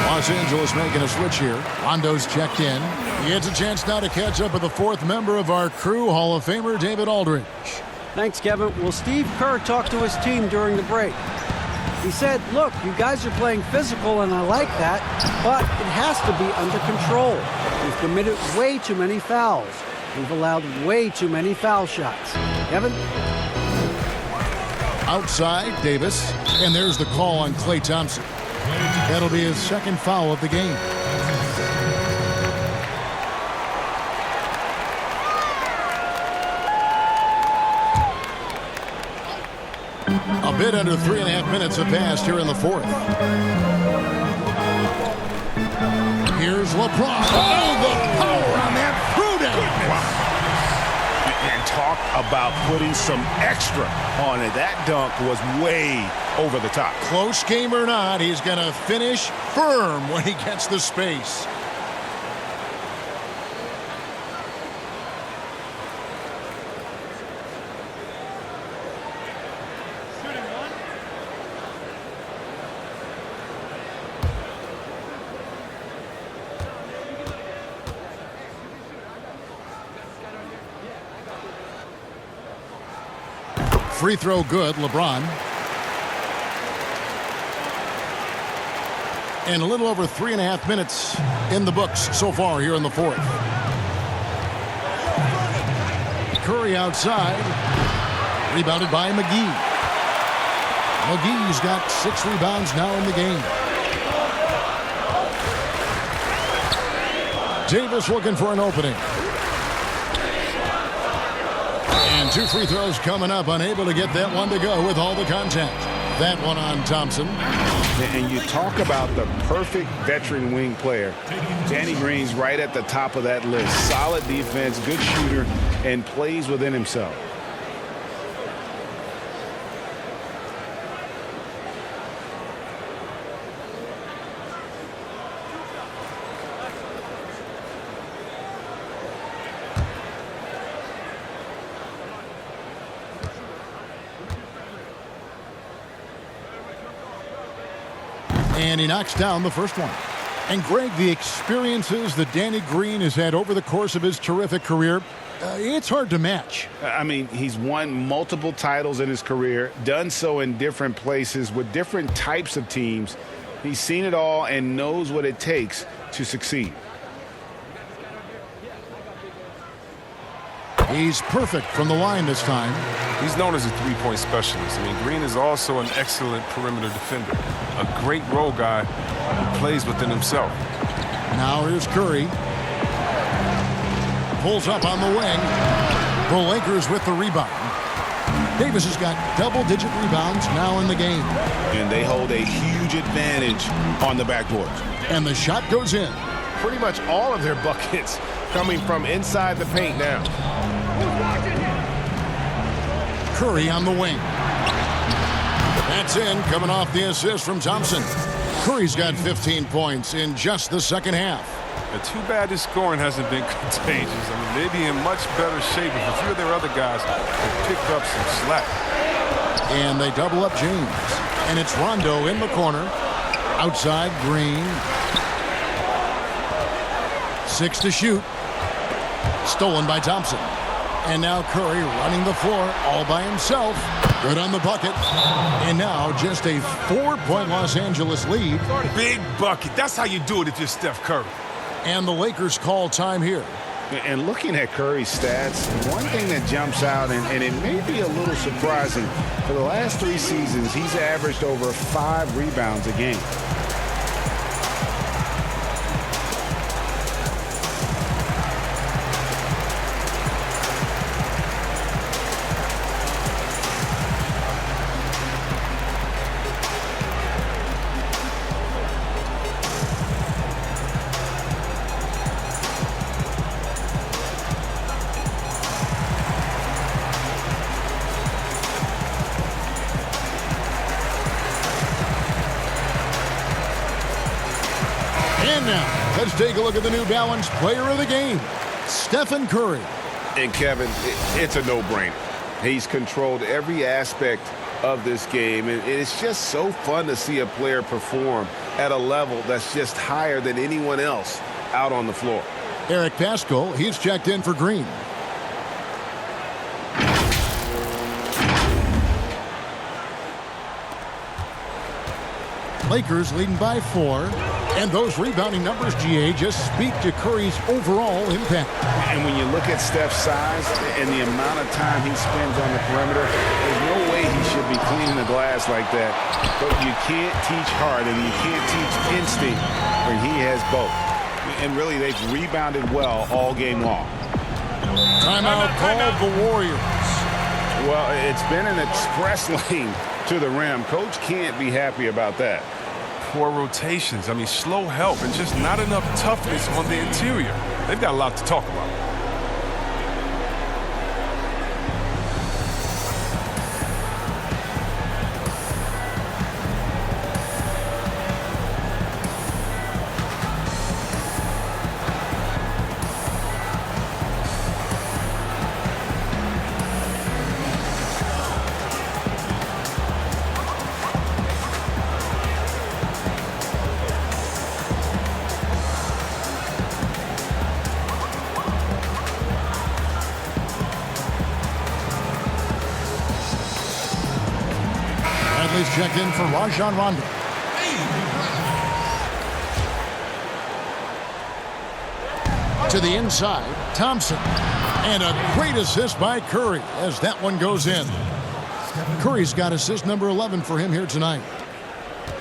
Los Angeles making a switch here. Rondo's checked in. He gets a chance now to catch up with the fourth member of our crew, Hall of Famer David Aldridge. Thanks, Kevin. Well, Steve Kerr talked to his team during the break. He said, look, you guys are playing physical, and I like that, but it has to be under control. We've committed way too many fouls. We've allowed way too many foul shots. Kevin? Outside, Davis. And there's the call on Klay Thompson. That'll be his second foul of the game. A bit under 3.5 minutes have passed here in the fourth. Here's LeBron. Oh, the power on that throwdown. And talk about putting some extra on it. That dunk was way over the top. Close game or not, he's going to finish firm when he gets the space. Free throw good, LeBron. And a little over 3.5 minutes in the books so far here in the fourth. Curry outside. Rebounded by McGee. McGee's got 6 rebounds now in the game. Davis looking for an opening. And 2 free throws coming up, unable to get that one to go with all the contact. That one on Thompson. And you talk about the perfect veteran wing player. Danny Green's right at the top of that list. Solid defense, good shooter, and plays within himself. And he knocks down the first one. And Greg, the experiences that Danny Green has had over the course of his terrific career, it's hard to match. I mean, he's won multiple titles in his career, done so in different places with different types of teams. He's seen it all and knows what it takes to succeed. He's perfect from the line this time. He's known as a three-point specialist. I mean, Green is also an excellent perimeter defender. A great role guy who plays within himself. Now here's Curry. Pulls up on the wing. The Lakers with the rebound. Davis has got double-digit rebounds now in the game. And they hold a huge advantage on the backboard. And the shot goes in. Pretty much all of their buckets coming from inside the paint now. Curry on the wing. That's in, coming off the assist from Thompson. Curry's got 15 points in just the second half. Too bad his scoring hasn't been contagious. I mean, they'd be in much better shape if a few of their other guys had picked up some slack. And they double up James. And it's Rondo in the corner. Outside, Green. 6 to shoot. Stolen by Thompson. And now Curry running the floor all by himself. Good on the bucket. And now just a 4-point Los Angeles lead. Big bucket. That's how you do it if you're Steph Curry. And the Lakers call time here. And looking at Curry's stats, one thing that jumps out, and it may be a little surprising, for the last 3 seasons, he's averaged over 5 rebounds a game. And now, let's take a look at the New Balance player of the game, Stephen Curry. And Kevin, it's a no-brainer. He's controlled every aspect of this game, and it's just so fun to see a player perform at a level that's just higher than anyone else out on the floor. Eric Paschall, he's checked in for Green. Lakers leading by 4. And those rebounding numbers, GA, just speak to Curry's overall impact. And when you look at Steph's size and the amount of time he spends on the perimeter, there's no way he should be cleaning the glass like that. But you can't teach heart and you can't teach instinct when he has both. And really, they've rebounded well all game long. Timeout called the Warriors. Well, it's been an express lane to the rim. Coach can't be happy about that. Poor rotations. I mean, slow help and just not enough toughness on the interior. They've got a lot to talk about. Bradley's checked in for Rajon Rondo. To the inside, Thompson. And a great assist by Curry as that one goes in. Curry's got assist number 11 for him here tonight.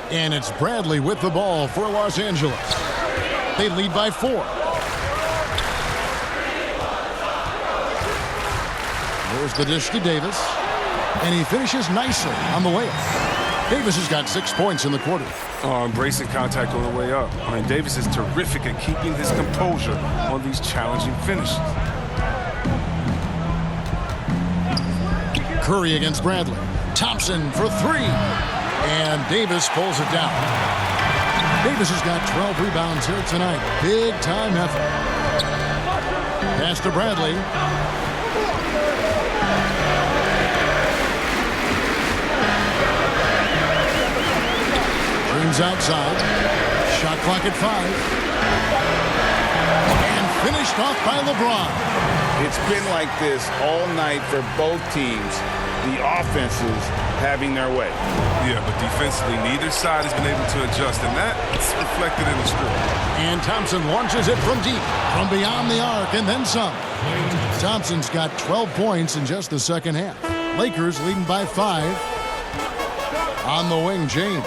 And it's Bradley with the ball for Los Angeles. They lead by 4. There's the dish to Davis. And he finishes nicely on the layup. Davis has got 6 points in the quarter. Embracing contact on the way up. I mean, Davis is terrific at keeping his composure on these challenging finishes. Curry against Bradley. Thompson for 3. And Davis pulls it down. Davis has got 12 rebounds here tonight. Big time effort. Pass to Bradley. Dreams outside. Shot clock at 5. And finished off by LeBron. It's been like this all night for both teams. The offenses having their way. Yeah, but defensively, neither side has been able to adjust, and that's reflected in the score. And Thompson launches it from deep, from beyond the arc, and then some. Thompson's got 12 points in just the second half. Lakers leading by 5. On the wing, James.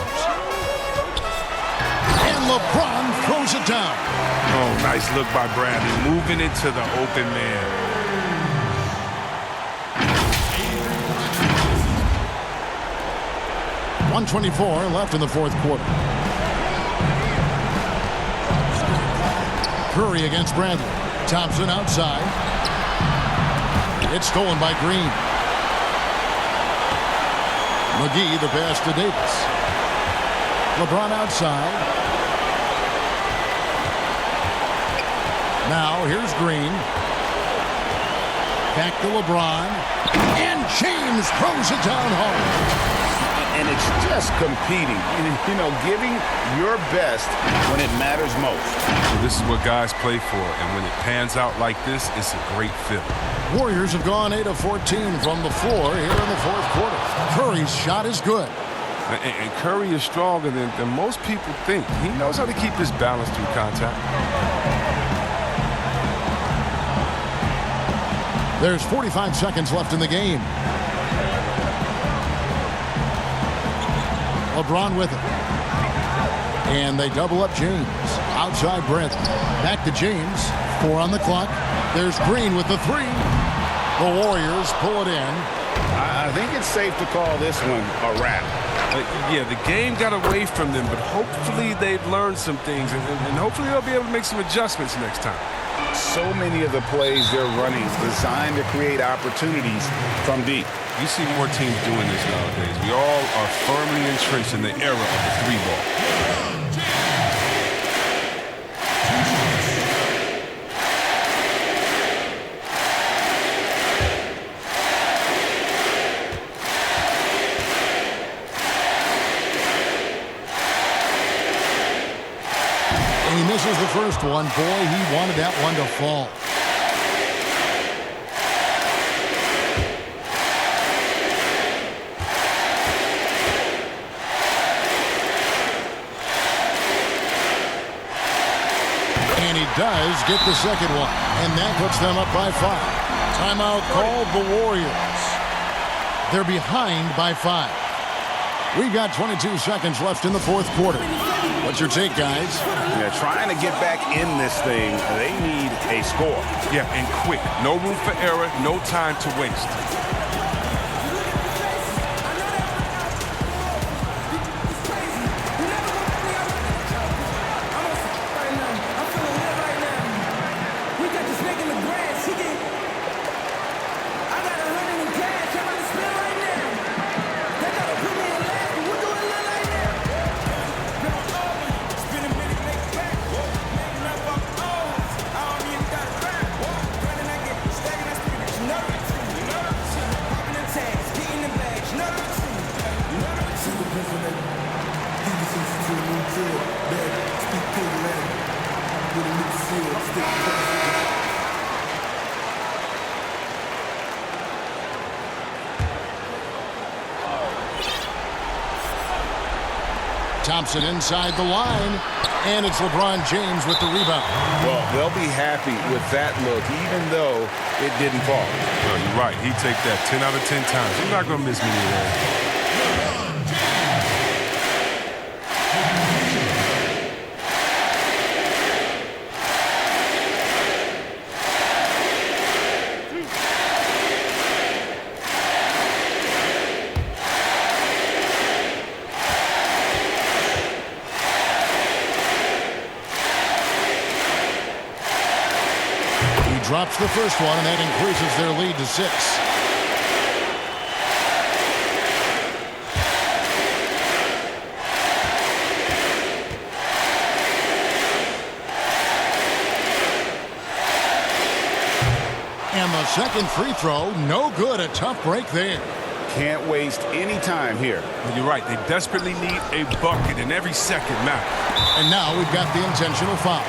And LeBron throws it down. Oh, nice look by Bradley, moving into the open man. .124 left in the fourth quarter. Curry against Bradley. Thompson outside. It's stolen by Green. McGee the pass to Davis. LeBron outside. Now here's Green. Back to LeBron. And James throws it down home. and it's just competing. You know, giving your best when it matters most. So this is what guys play for, and when it pans out like this, it's a great feeling. Warriors have gone 8 of 14 from the floor here in the fourth quarter. Curry's shot is good. And Curry is stronger than most people think. He knows how to keep his balance through contact. There's 45 seconds left in the game. LeBron with it. And they double up James. Outside Brent. Back to James. 4 on the clock. There's Green with the 3. The Warriors pull it in. I think it's safe to call this one a wrap. Yeah, the game got away from them, but hopefully they've learned some things, and hopefully they'll be able to make some adjustments next time. So many of the plays they're running designed to create opportunities from deep. You see more teams doing this nowadays. We all are firmly entrenched in the era of the 3-ball. He misses the first one. Boy, he wanted that one to fall. And he does get the second one. And that puts them up by 5. Timeout called the Warriors. They're behind by 5. We've got 22 seconds left in the fourth quarter. What's your take, guys? Yeah, trying to get back in this thing, they need a score. Yeah, and quick. No room for error, no time to waste. Thompson inside the line, and it's LeBron James with the rebound. Well, they'll be happy with that look, even though it didn't fall. No, you're right. He'd take that 10 out of 10 times. He's not going to miss many of those. Drops the first one, and that increases their lead to 6. And the second free throw, no good. A tough break there. Can't waste any time here. Well, you're right. They desperately need a bucket, and every second matters. And now we've got the intentional foul.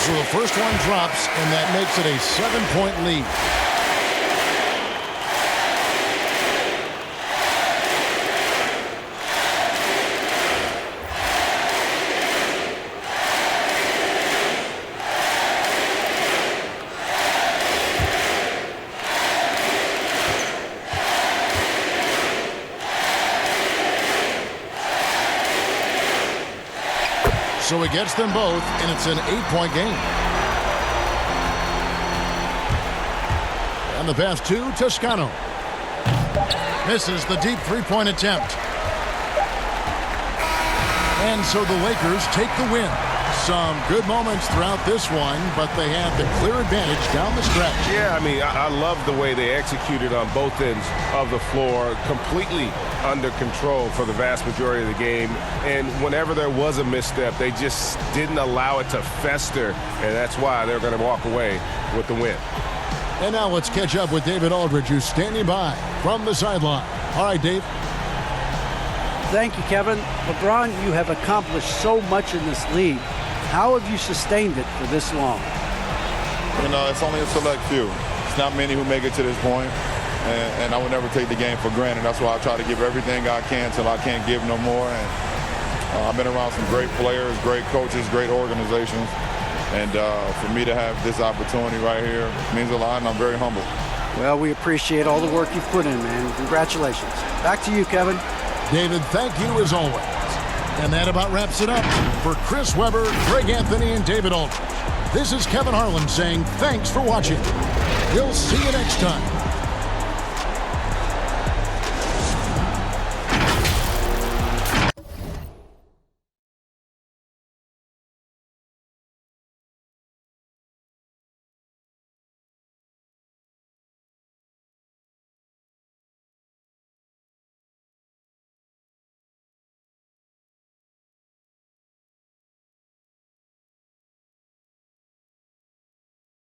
So the first one drops, and that makes it a 7-point lead. So he gets them both, and it's an 8-point game. And the pass to Toscano. Misses the deep three-point attempt. And so the Lakers take the win. Some good moments throughout this one, but they had the clear advantage down the stretch. Yeah, I mean, I love the way they executed on both ends of the floor, completely under control for the vast majority of the game. And whenever there was a misstep, they just didn't allow it to fester, and that's why they're going to walk away with the win. And now let's catch up with David Aldridge, who's standing by from the sideline. All right, Dave. Thank you, Kevin. LeBron, you have accomplished so much in this league. How have you sustained it for this long? You know, it's only a select few. It's not many who make it to this point, and I would never take the game for granted. That's why I try to give everything I can till I can't give no more. And I've been around some great players, great coaches, great organizations, and for me to have this opportunity right here means a lot, and I'm very humbled. Well, we appreciate all the work you've put in, man. Congratulations. Back to you, Kevin. David, thank you as always. And that about wraps it up. For Chris Webber, Greg Anthony, and David Aldridge, this is Kevin Harlan saying thanks for watching. We'll see you next time.